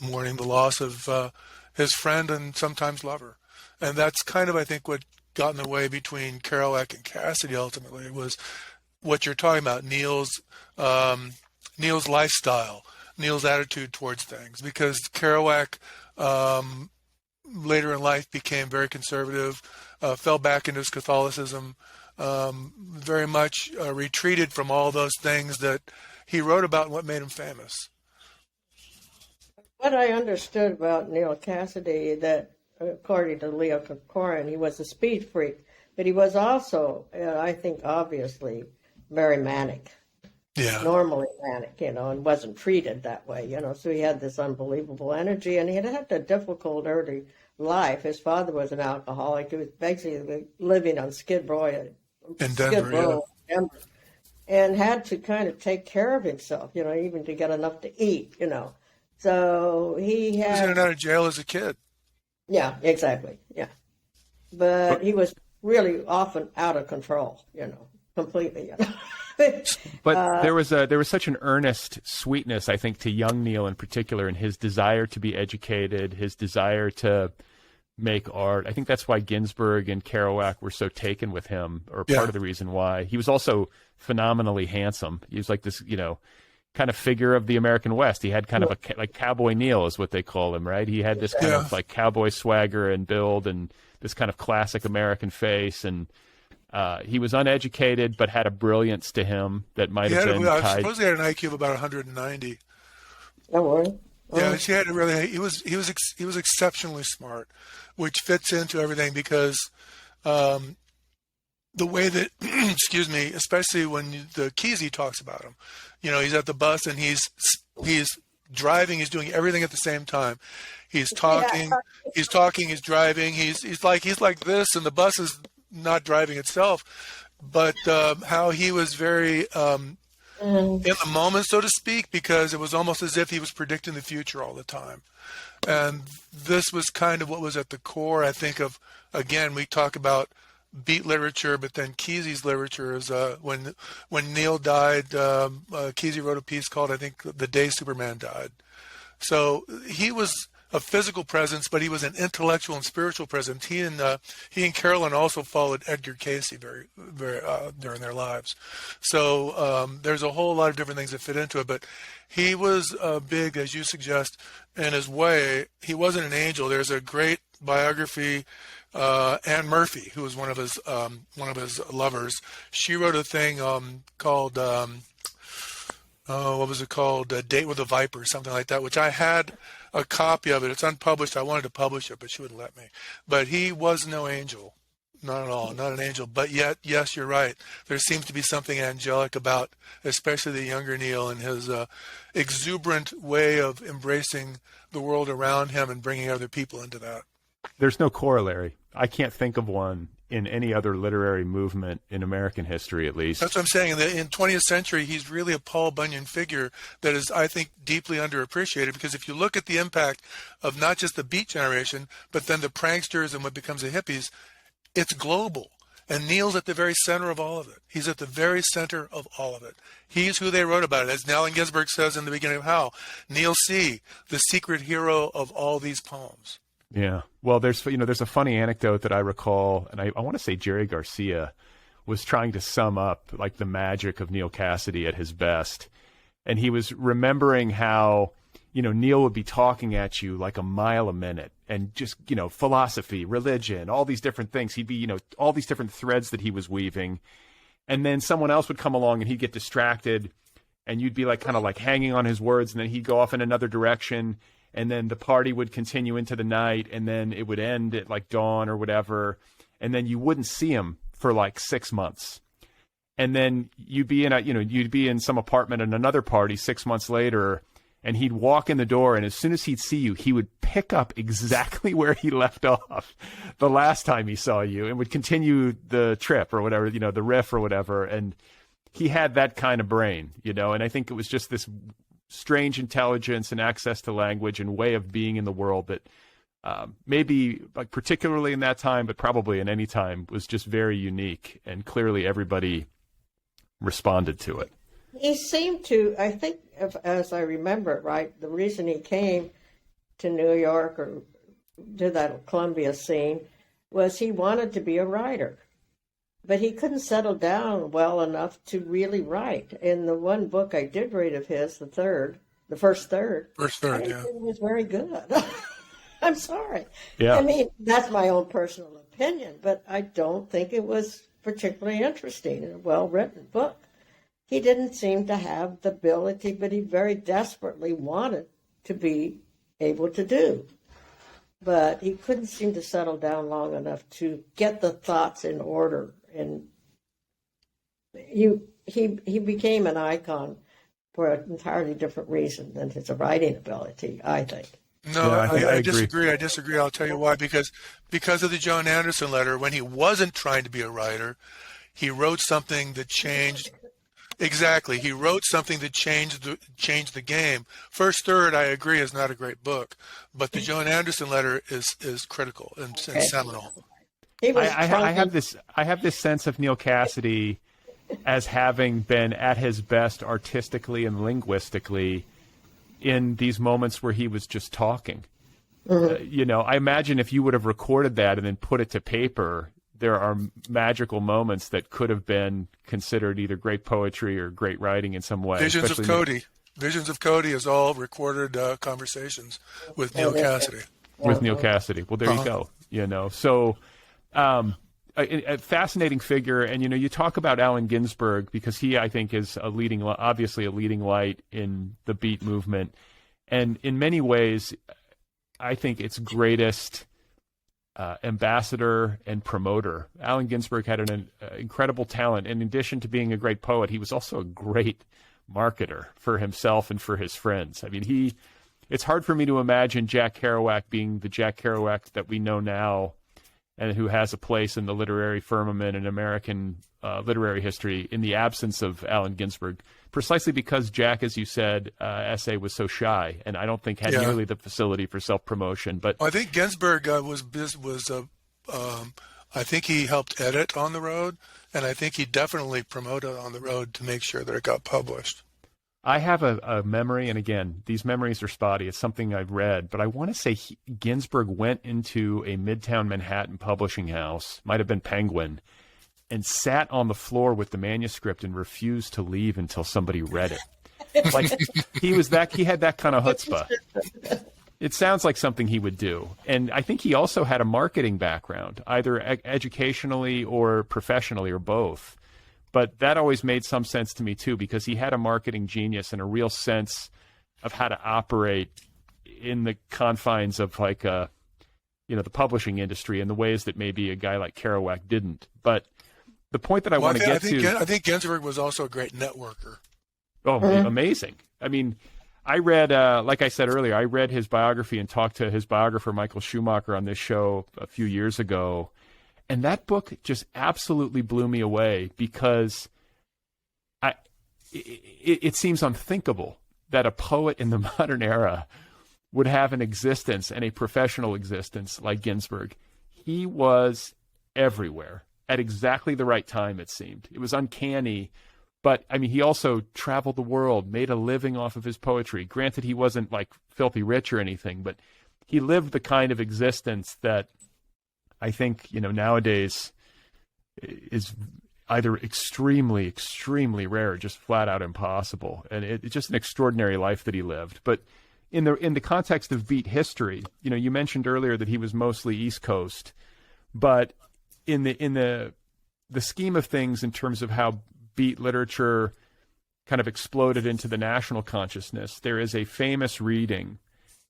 mourning the loss of his friend and sometimes lover. And that's kind of, I think, what got in the way between Kerouac and Cassidy ultimately, was what you're talking about, Neil's lifestyle, Neil's attitude towards things, because Kerouac later in life became very conservative, fell back into his Catholicism, very much retreated from all those things that he wrote about and what made him famous. What I understood about Neil Cassidy, that according to Leo Corcoran, he was a speed freak, but he was also, I think, obviously very manic. Yeah. Normally manic, and wasn't treated that way, so he had this unbelievable energy, and he had had a difficult early life. His father was an alcoholic. He was basically living on Skid Row in Denver, and had to kind of take care of himself, even to get enough to eat, So he was in and out of jail as a kid. Yeah, exactly. Yeah. But he was really often out of control, completely, But there was such an earnest sweetness, I think, to young Neil in particular, in his desire to be educated, his desire to make art. I think that's why Ginsberg and Kerouac were so taken with him, or part of the reason why. He was also phenomenally handsome. He was like this, kind of figure of the American West. He had kind of like Cowboy Neil is what they call him, right? He had this kind of like cowboy swagger and build, and this kind of classic American face, and he was uneducated, but had a brilliance to him that might have been tied. I suppose he had an IQ of about 190. Don't worry. Yeah, she had to really. He was exceptionally smart, which fits into everything because the way that, excuse me, especially when the Kesey talks about him, he's at the bus and he's driving, he's doing everything at the same time. He's talking, he's driving, he's like this, and the bus is not driving itself. But how he was very in the moment, so to speak, because it was almost as if he was predicting the future all the time. And this was kind of what was at the core, I think, of, again, we talk about beat literature, but then Kesey's literature is when Neil died, Kesey wrote a piece called, I think, The Day Superman Died. So he was a physical presence, but he was an intellectual and spiritual presence. He and Carolyn also followed Edgar Cayce very during their lives. So there's a whole lot of different things that fit into it, but he was big, as you suggest, in his way. He wasn't an angel. There's a great biography. Anne Murphy, who was one of his lovers, she wrote a thing called what was it called? A Date with a Viper, something like that, which I had a copy of it. It's unpublished. I wanted to publish it, but she wouldn't let me. But he was no angel, not at all, not an angel. But yet, yes, you're right. There seems to be something angelic about, especially the younger Neil and his exuberant way of embracing the world around him and bringing other people into that. There's no corollary. I can't think of one in any other literary movement in American history, at least. That's what I'm saying. In 20th century, he's really a Paul Bunyan figure that is, I think, deeply underappreciated, because if you look at the impact of not just the Beat generation, but then the pranksters and what becomes the hippies, it's global. And Neil's at the very center of all of it. He's at the very center of all of it. He's who they wrote about it. As Allen Ginsberg says in the beginning of How, Neil C., the secret hero of all these poems. Yeah. Well, there's a funny anecdote that I recall, and I want to say Jerry Garcia was trying to sum up like the magic of Neal Cassady at his best. And he was remembering how, Neil would be talking at you like a mile a minute, and just, philosophy, religion, all these different things. He'd be, all these different threads that he was weaving. And then someone else would come along and he'd get distracted, and you'd be like kind of like hanging on his words, and then he'd go off in another direction. And then the party would continue into the night, and then it would end at like dawn or whatever. And then you wouldn't see him for like 6 months. And then you'd be in some apartment at another party 6 months later, and he'd walk in the door, and as soon as he'd see you, he would pick up exactly where he left off the last time he saw you, and would continue the trip or whatever, the riff or whatever. And he had that kind of brain, and I think it was just this strange intelligence and access to language and way of being in the world that maybe like particularly in that time, but probably in any time, was just very unique, and clearly everybody responded to it. He seemed to, I think, as I remember it right, the reason he came to New York or to that Columbia scene was he wanted to be a writer. But he couldn't settle down well enough to really write. In the one book I did read of his, the first third, yeah, it was very good. I'm sorry. Yeah. I mean, that's my own personal opinion, but I don't think it was particularly interesting and a well-written book. He didn't seem to have the ability, but he very desperately wanted to be able to do. But he couldn't seem to settle down long enough to get the thoughts in order. And he became an icon for an entirely different reason than his writing ability, I think. No, yeah, I disagree. I disagree. I'll tell you why. Because of the Joan Anderson letter, when he wasn't trying to be a writer, he wrote something that changed. Exactly. He wrote something that changed the game. First Third, I agree, is not a great book, but the Joan Anderson letter is critical and seminal. I have this sense of Neal Cassady as having been at his best artistically and linguistically in these moments where he was just talking. Mm-hmm. I imagine if you would have recorded that and then put it to paper, there are magical moments that could have been considered either great poetry or great writing in some way. Visions of Cody is all recorded conversations with Neal Cassady. With Neal Cassady. Well, there you go. So a fascinating figure. And, you talk about Allen Ginsberg because he, I think, is obviously a leading light in the Beat movement. And in many ways, I think its greatest ambassador and promoter. Allen Ginsberg had an incredible talent. In addition to being a great poet, he was also a great marketer for himself and for his friends. I mean, it's hard for me to imagine Jack Kerouac being the Jack Kerouac that we know now and who has a place in the literary firmament in American literary history in the absence of Allen Ginsberg, precisely because Jack, as you said, essay was so shy, and I don't think had nearly the facility for self-promotion. But I think Ginsberg I think he helped edit On the Road, and I think he definitely promoted On the Road to make sure that it got published. I have a memory, and again, these memories are spotty. It's something I've read, but I want to say Ginsberg went into a Midtown Manhattan publishing house, might have been Penguin, and sat on the floor with the manuscript and refused to leave until somebody read it. Like he had that kind of chutzpah. It sounds like something he would do. And I think he also had a marketing background, either educationally or professionally or both. But that always made some sense to me too, because he had a marketing genius and a real sense of how to operate in the confines of the publishing industry in the ways that maybe a guy like Kerouac didn't. But the point that I want to get to... I think Ginsberg was also a great networker. Oh, amazing. I mean, I read, like I said earlier, I read his biography and talked to his biographer, Michael Schumacher, on this show a few years ago. And that book just absolutely blew me away because it seems unthinkable that a poet in the modern era would have an existence and a professional existence like Ginsberg. He was everywhere at exactly the right time, it seemed. It was uncanny. But, I mean, he also traveled the world, made a living off of his poetry. Granted, he wasn't like filthy rich or anything, but he lived the kind of existence that I think, nowadays is either extremely, extremely rare or just flat out impossible. And it's just an extraordinary life that he lived. But in the context of beat history, you mentioned earlier that he was mostly East Coast, but in the scheme of things, in terms of how beat literature kind of exploded into the national consciousness, there is a famous reading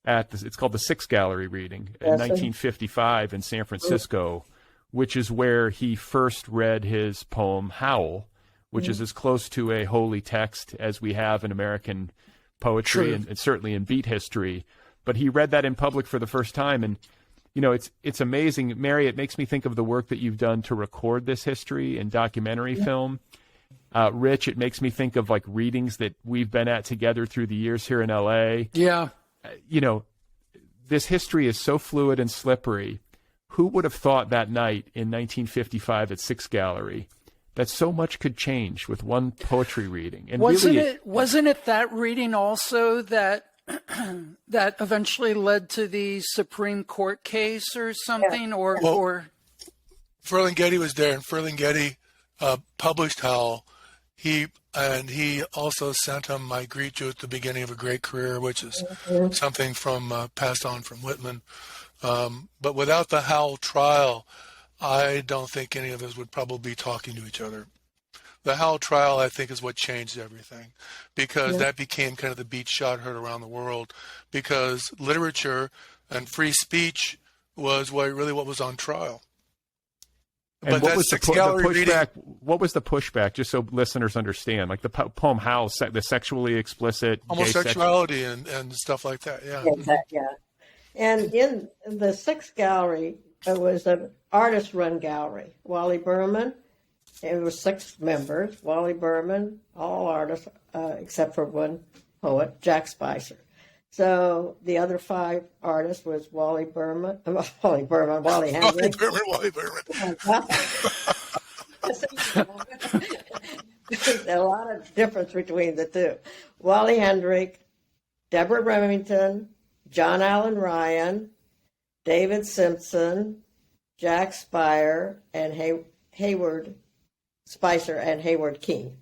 it's called the Six Gallery reading in 1955 in San Francisco, which is where he first read his poem Howl, which is as close to a holy text as we have in American poetry and certainly in beat history. But he read that in public for the first time, and it's amazing. Mary, it makes me think of the work that you've done to record this history in documentary film. Rich, it makes me think of like readings that we've been at together through the years here in LA. Yeah. This history is so fluid and slippery. Who would have thought that night in 1955 at Six Gallery that so much could change with one poetry reading? And wasn't it that reading also that that eventually led to the Supreme Court case or something? Yeah. Or Ferlinghetti was there, and Ferlinghetti published Howl. He also sent him "I Greet You at the Beginning of a Great Career," which is something from passed on from Whitman. But without the Howl trial, I don't think any of us would probably be talking to each other. The Howl trial, I think, is what changed everything, because that became kind of the beat shot heard around the world, because literature and free speech was what was on trial. And what was the pushback? What was the pushback? Just so listeners understand, like the poem "Howl," the sexually explicit homosexuality and stuff like that. Yeah. And in the Sixth Gallery, it was an artist-run gallery. Wally Berman, it was 6 members. Wally Berman, all artists except for one poet, Jack Spicer. So the other 5 artists was Wally Hendrick. Wally Berman. There's a lot of difference between the two. Wally Hendrick, Deborah Remington, John Allen Ryan, David Simpson, Jack Spire, and Hayward Spicer and Hayward King.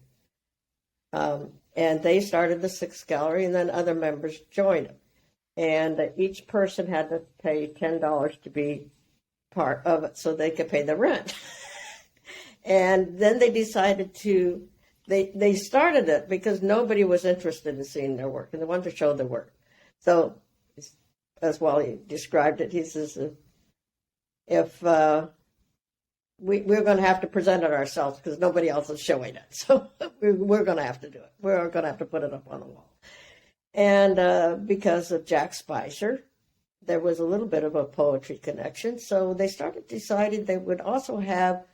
And they started the Sixth Gallery, and then other members joined them. And each person had to pay $10 to be part of it so they could pay the rent. And then they decided they started it because nobody was interested in seeing their work, and they wanted to show their work. So, as Wally described it, he says, if we're going to have to present it ourselves because nobody else is showing it. So we're going to have to do it. We're going to have to put it up on the wall. And because of Jack Spicer, there was a little bit of a poetry connection. So they decided they would also have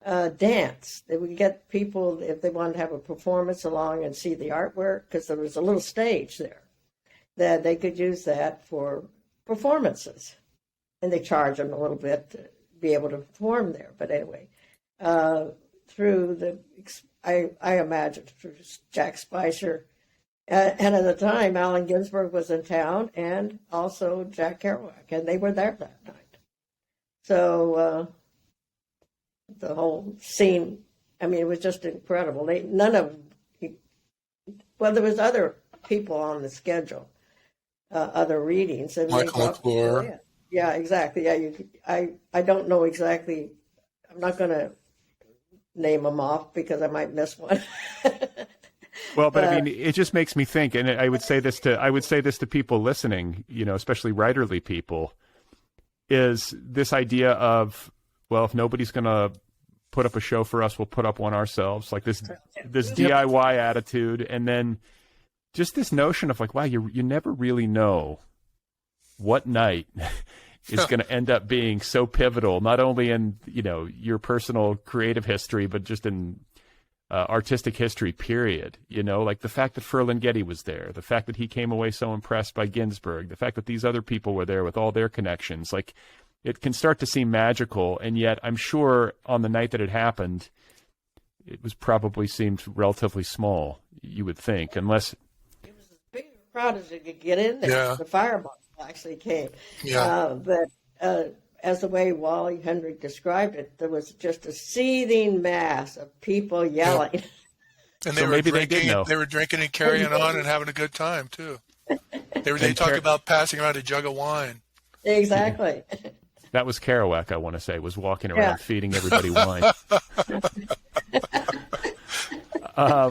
dance. They would get people, if they wanted to have a performance, along and see the artwork, because there was a little stage there, that they could use that for performances. And they charge them a little bit to be able to perform there. But anyway, I imagine through Jack Spicer, and at the time, Allen Ginsberg was in town, and also Jack Kerouac, and they were there that night. So the whole scene, I mean, it was just incredible. There was other people on the schedule, other readings. And Michael McClure. Yeah, exactly. Yeah, I don't know exactly. I'm not going to name them off because I might miss one. Well, but I mean, it just makes me think, and I would say this to people listening, especially writerly people, is this idea of, well, if nobody's going to put up a show for us, we'll put up one ourselves, like this DIY attitude, and then just this notion of like, wow, you never really know what night is going to end up being so pivotal, not only in your personal creative history, but just in artistic history, period. Like the fact that Ferlinghetti was there, the fact that he came away so impressed by Ginsberg, the fact that these other people were there with all their connections, like it can start to seem magical. And yet I'm sure on the night that it happened, it was probably seemed relatively small, you would think, unless it was as big a crowd as you could get in there. Yeah. The fire marshal actually came. Yeah. But as the way Wally Hendrick described it, there was just a seething mass of people yelling. Yeah. And So maybe they did know. They were drinking and carrying on and having a good time too. They talked about passing around a jug of wine. Exactly. that was Kerouac, I want to say, was walking around feeding everybody wine.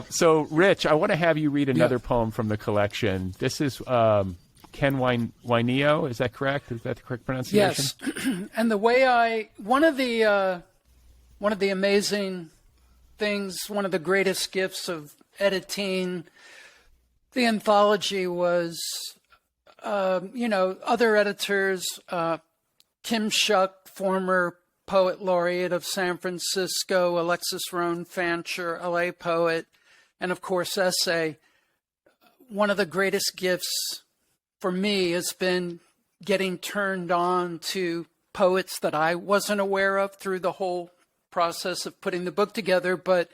So, Rich, I want to have you read another poem from the collection. This is Ken Waineo, is that correct? Is that the correct pronunciation? Yes. And the way one of the amazing things, one of the greatest gifts of editing the anthology was, other editors, Kim Shuck, former poet laureate of San Francisco, Alexis Rohn Fancher, LA poet, and of course, essay. One of the greatest gifts for me has been getting turned on to poets that I wasn't aware of through the whole process of putting the book together. But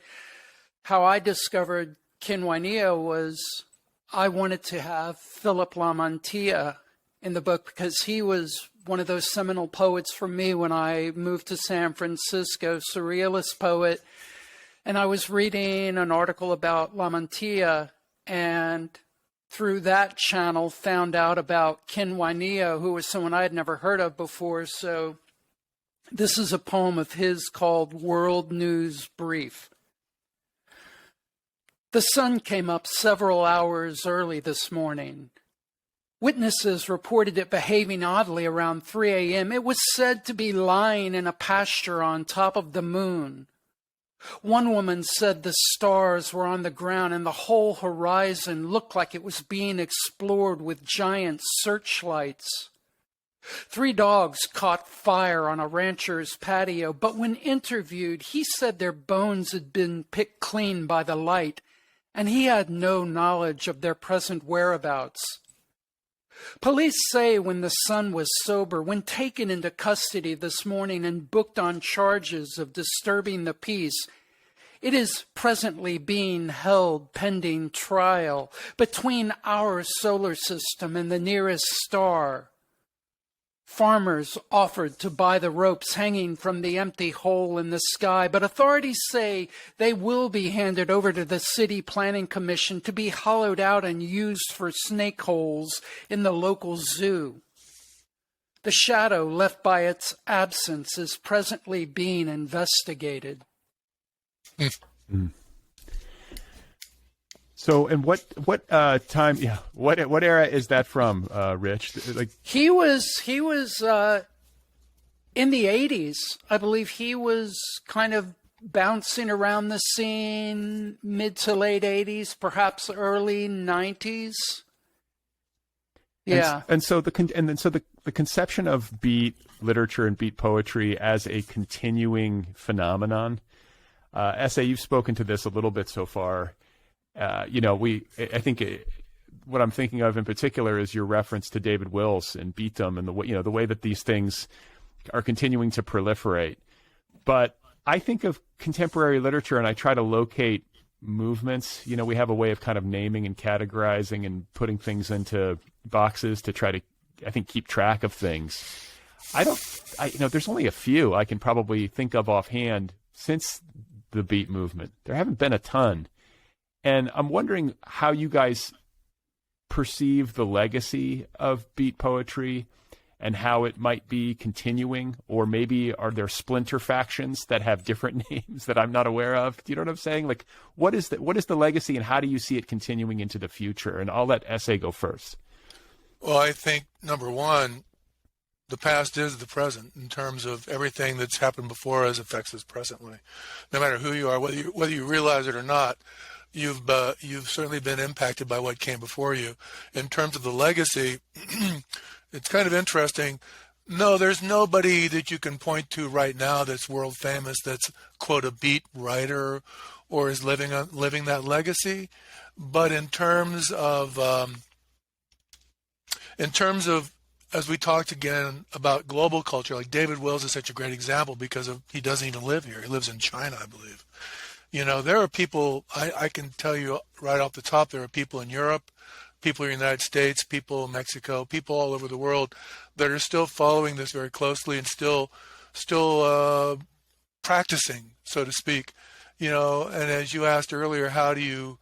how I discovered Ken Waineo was I wanted to have Philip Lamantia in the book because he was one of those seminal poets for me when I moved to San Francisco, surrealist poet. And I was reading an article about Lamantia, and through that channel found out about Ken Waineo, who was someone I had never heard of before. So this is a poem of his called World News Brief. The sun came up several hours early this morning. Witnesses reported it behaving oddly around 3 a.m. It was said to be lying in a pasture on top of the moon. One woman said the stars were on the ground and the whole horizon looked like it was being explored with giant searchlights. 3 dogs caught fire on a rancher's patio, but when interviewed, he said their bones had been picked clean by the light, and he had no knowledge of their present whereabouts. Police say when the son was sober, when taken into custody this morning and booked on charges of disturbing the peace, it is presently being held pending trial between our solar system and the nearest star. Farmers offered to buy the ropes hanging from the empty hole in the sky, but authorities say they will be handed over to the City Planning Commission to be hollowed out and used for snake holes in the local zoo. The shadow left by its absence is presently being investigated. So, and what time? Yeah, what era is that from, Rich? Like he was in the 80s. I believe he was kind of bouncing around the scene mid to late 80s, perhaps early 90s. Yeah. And so the conception of beat literature and beat poetry as a continuing phenomenon. S.A., you've spoken to this a little bit so far. I think what I'm thinking of in particular is your reference to David Wills and Beatum and the way that these things are continuing to proliferate. But I think of contemporary literature and I try to locate movements. We have a way of kind of naming and categorizing and putting things into boxes to try to, I think, keep track of things. There's only a few I can probably think of offhand since the beat movement. There haven't been a ton. And I'm wondering how you guys perceive the legacy of beat poetry and how it might be continuing, or maybe are there splinter factions that have different names that I'm not aware of? Do you know what I'm saying? Like, what is the legacy and how do you see it continuing into the future? And I'll let S.A. go first. Well, I think, number one, the past is the present in terms of everything that's happened before us affects us presently. No matter who you are, whether you realize it or not, you've certainly been impacted by what came before you. In terms of the legacy, it's kind of interesting. No, there's nobody that you can point to right now that's world famous that's, quote, a beat writer or is living that legacy. But in terms of as we talked again about global culture, like David Wills is such a great example because he doesn't even live here. He lives in China, I believe. There are people, I can tell you right off the top, there are people in Europe, people in the United States, people in Mexico, people all over the world that are still following this very closely and still practicing, so to speak. And as you asked earlier, how do you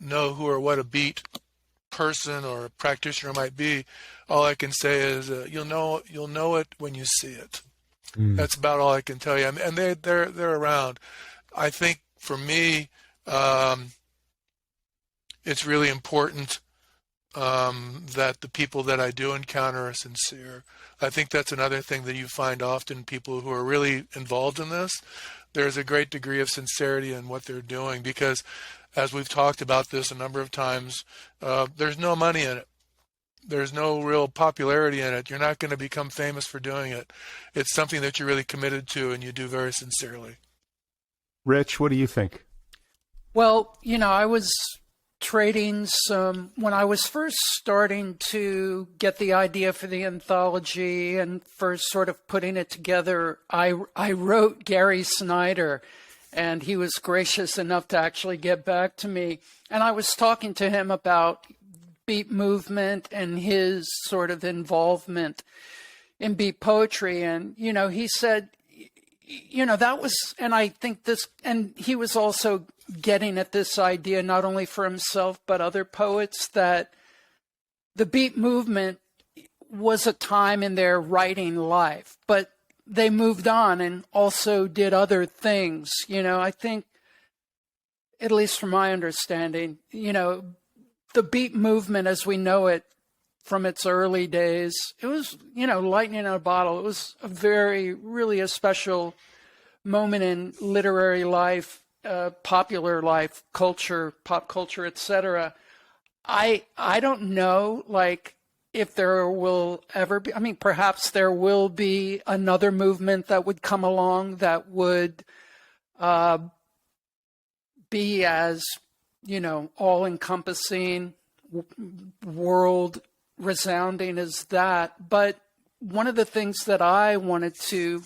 know who or what a beat person or a practitioner might be? All I can say is you'll know it when you see it. That's about all I can tell you. And they're around. I think for me, it's really important that the people that I do encounter are sincere. I think that's another thing that you find often, people who are really involved in this. There's a great degree of sincerity in what they're doing because, as we've talked about this a number of times, there's no money in it. There's no real popularity in it. You're not going to become famous for doing it. It's something that you're really committed to and you do very sincerely. Rich, what do you think? Well, I was trading some, when I was first starting to get the idea for the anthology and first sort of putting it together, I wrote Gary Snyder, and he was gracious enough to actually get back to me. And I was talking to him about beat movement and his sort of involvement in beat poetry. And, he said, that was, and I think this, and he was also getting at this idea, not only for himself, but other poets, that the beat movement was a time in their writing life, but they moved on and also did other things. I think, at least from my understanding, the beat movement as we know it from its early days, it was, lightning in a bottle. It was really a special moment in literary life, popular life, culture, pop culture, etc. I don't know, if there will ever be, perhaps there will be another movement that would come along that would be as, all-encompassing, world resounding as that. But one of the things that I wanted to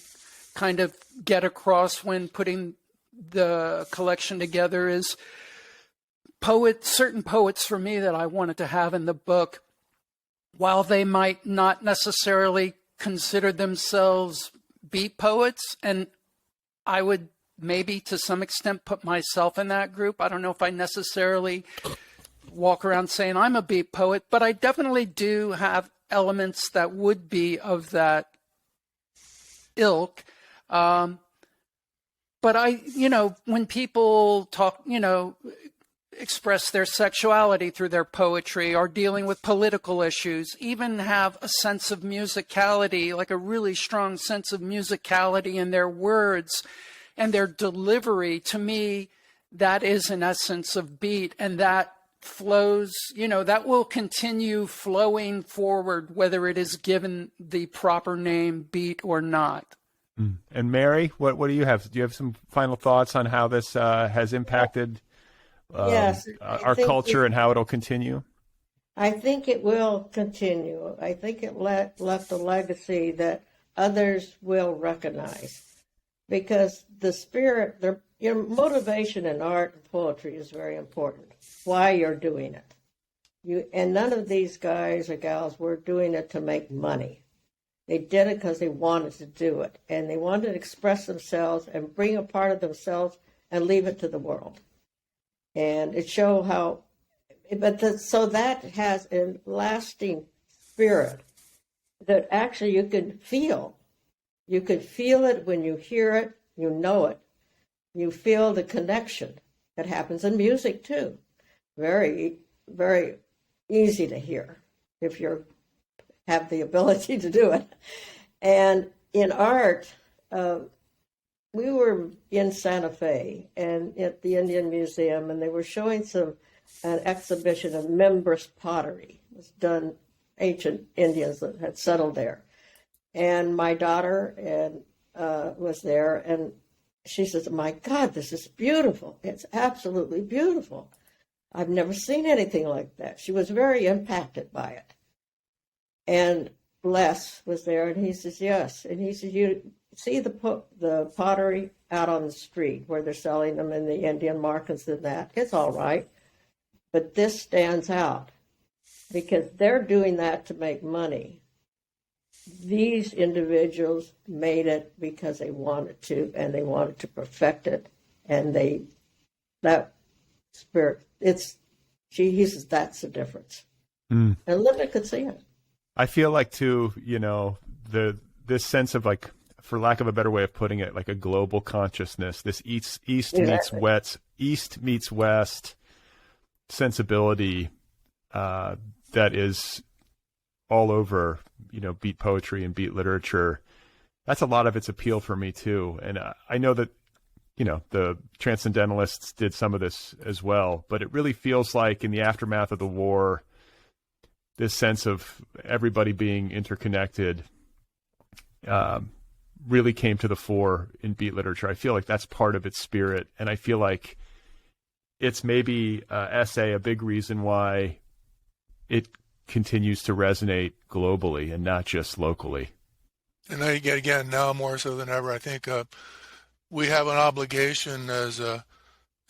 kind of get across when putting the collection together is certain poets for me that I wanted to have in the book, while they might not necessarily consider themselves beat poets, and I would maybe to some extent put myself in that group. I don't know if I necessarily walk around saying I'm a beat poet, but I definitely do have elements that would be of that ilk. But when people talk, express their sexuality through their poetry, or dealing with political issues, even have a sense of musicality, like a really strong sense of musicality in their words and their delivery. To me, that is an essence of beat, and that flows, that will continue flowing forward, whether it is given the proper name beat or not. And Mary, what do you have? Do you have some final thoughts on how this has impacted Yes, our culture and how it'll continue? I think it will continue. I think it left a legacy that others will recognize, because the spirit, your motivation in art and poetry is very important. Why you're doing it, and none of these guys or gals were doing it to make money. They did it because they wanted to do it, and they wanted to express themselves and bring a part of themselves and leave it to the world. And it showed how, so that has a lasting spirit that actually you can feel. You can feel it when you hear it, you know it. You feel the connection that happens in music too. Very, very easy to hear if you have the ability to do it. And in art, we were in Santa Fe and at the Indian Museum, and they were showing an exhibition of Mimbres pottery. It was done, ancient Indians that had settled there. And my daughter was there, and she says, "My God, this is beautiful. It's absolutely beautiful. I've never seen anything like that." She was very impacted by it. And Les was there, and he says, "Yes." And he says, "You see the pottery out on the street where they're selling them in the Indian markets and that. It's all right. But this stands out because they're doing that to make money. These individuals made it because they wanted to, and they wanted to perfect it. And that spirit, he says, that's the difference." And Linda could see it. I feel like too, this sense of, like, for lack of a better way of putting it, like a global consciousness, this east meets west sensibility that is all over, beat poetry and beat literature. That's a lot of its appeal for me too. And I know that, the Transcendentalists did some of this as well, but it really feels like in the aftermath of the war, this sense of everybody being interconnected really came to the fore in beat literature. I feel like that's part of its spirit, and I feel like it's maybe essay a big reason why it continues to resonate globally and not just locally. And again, now more so than ever, I think we have an obligation as a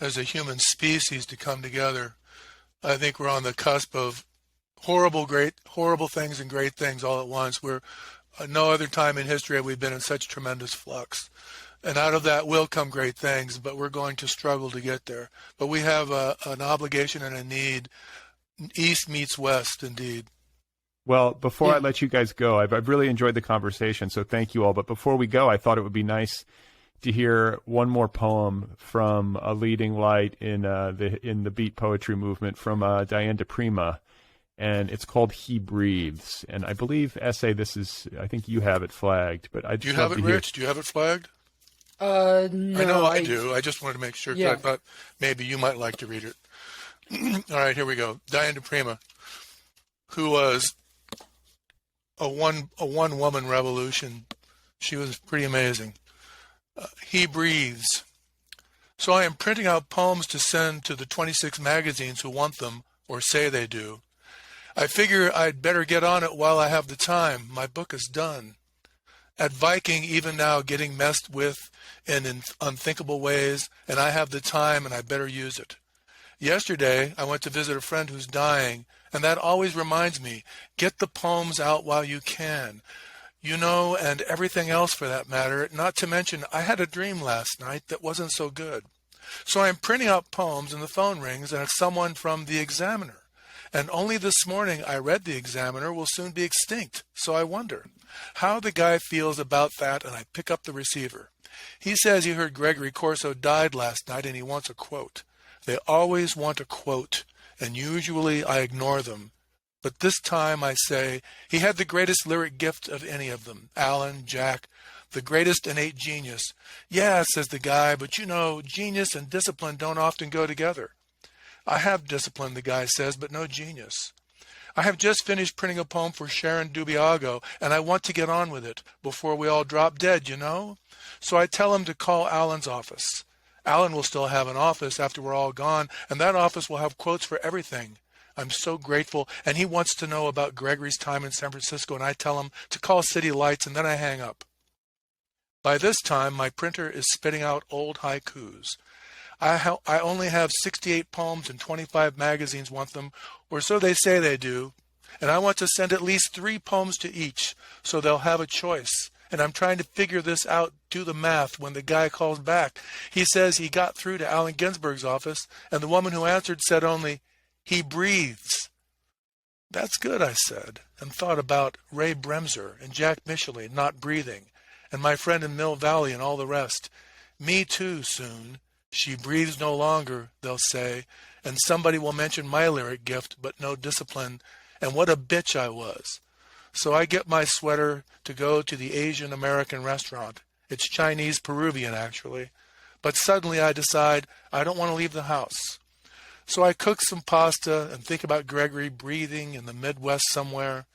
human species to come together. I think we're on the cusp of horrible things and great things all at once. We're no other time in history have we been in such tremendous flux. And out of that will come great things, but we're going to struggle to get there. But we have an obligation and a need. East meets west, indeed. Well, before I let you guys go, I've really enjoyed the conversation, so thank you all. But before we go, I thought it would be nice to hear one more poem from a leading light in the beat poetry movement, from Diane DePrima, and it's called "He Breathes." And I believe, Essay, I think you have it flagged, but Do you have it, Rich? Do you have it flagged? No. I know I do. I just wanted to make sure, because I thought maybe you might like to read it. All right, here we go. Diane DePrima, who was a one-woman revolution. She was pretty amazing. He breathes. So I am printing out poems to send to the 26 magazines who want them or say they do. I figure I'd better get on it while I have the time. My book is done. At Viking, even now, getting messed with in unthinkable ways, and I have the time and I better use it. Yesterday, I went to visit a friend who's dying, and that always reminds me, get the poems out while you can. And everything else for that matter, not to mention I had a dream last night that wasn't so good. So I'm printing out poems and the phone rings, and it's someone from the Examiner. And only this morning I read the Examiner will soon be extinct, so I wonder how the guy feels about that, and I pick up the receiver. He says he heard Gregory Corso died last night and he wants a quote. They always want a quote, and usually I ignore them. But this time I say, he had the greatest lyric gift of any of them. Alan, Jack, the greatest innate genius. Yeah, says the guy, but you know, genius and discipline don't often go together. I have discipline, the guy says, but no genius. I have just finished printing a poem for Sharon Dubiago, and I want to get on with it before we all drop dead, you know? So I tell him to call Alan's office. Alan will still have an office after we're all gone, and that office will have quotes for everything. I'm so grateful, and he wants to know about Gregory's time in San Francisco, and I tell him to call City Lights, and then I hang up. By this time, my printer is spitting out old haikus. I only have 68 poems and 25 magazines want them, or so they say they do, and I want to send at least 3 poems to each, so they'll have a choice. And I'm trying to figure this out, do the math, when the guy calls back. He says he got through to Allen Ginsberg's office, and the woman who answered said only, "He breathes." That's good, I said, and thought about Ray Bremser and Jack Michelet not breathing, and my friend in Mill Valley and all the rest. Me too, soon. She breathes no longer, they'll say, and somebody will mention my lyric gift, but no discipline, and what a bitch I was. So I get my sweater to go to the Asian American restaurant. It's Chinese Peruvian, actually. But suddenly I decide I don't want to leave the house. So I cook some pasta and think about Gregory breathing in the Midwest somewhere.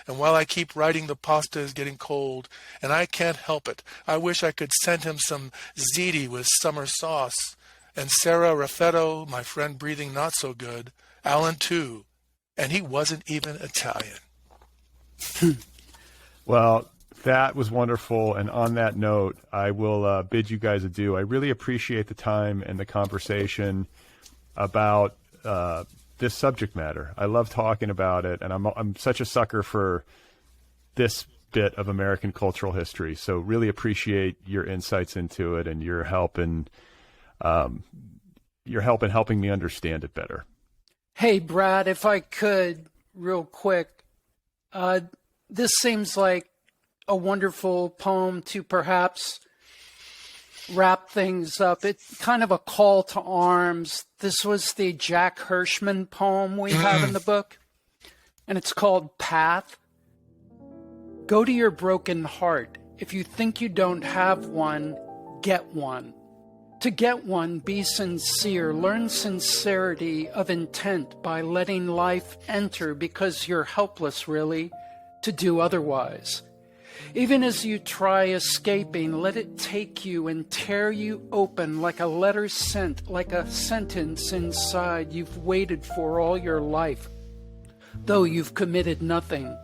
And while I keep writing, the pasta is getting cold, and I can't help it. I wish I could send him some ziti with summer sauce. And Sarah Raffetto, my friend, breathing not so good. Alan, too. And he wasn't even Italian. Well, that was wonderful. And on that note, I will bid you guys adieu. I really appreciate the time and the conversation about this subject matter. I love talking about it, and I'm such a sucker for this bit of American cultural history. So really appreciate your insights into it and your help in helping me understand it better. Hey, Brad, if I could, real quick, this seems like a wonderful poem to perhaps wrap things up. It's kind of a call to arms. This was the Jack Hirschman poem we have in the book, and it's called Path. Go to your broken heart. If you think you don't have one, get one. To get one, be sincere. Learn sincerity of intent by letting life enter because you're helpless, really, to do otherwise. Even as you try escaping, let it take you and tear you open like a letter sent, like a sentence inside you've waited for all your life, though you've committed nothing.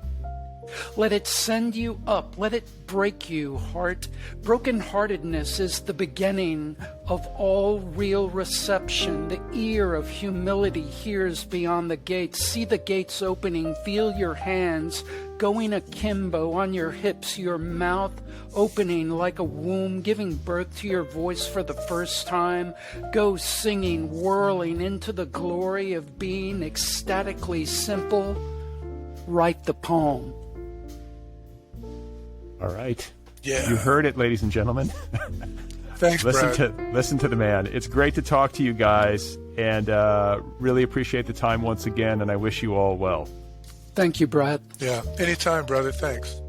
Let it send you up. Let it break you, heart. Brokenheartedness is the beginning of all real reception. The ear of humility hears beyond the gates. See the gates opening. Feel your hands going akimbo on your hips, your mouth opening like a womb, giving birth to your voice for the first time. Go singing, whirling into the glory of being ecstatically simple. Write the poem. All right. Yeah. You heard it, ladies and gentlemen. Thanks, Brad. Listen to the man. It's great to talk to you guys, and really appreciate the time once again, and I wish you all well. Thank you, Brad. Yeah. Anytime, brother. Thanks.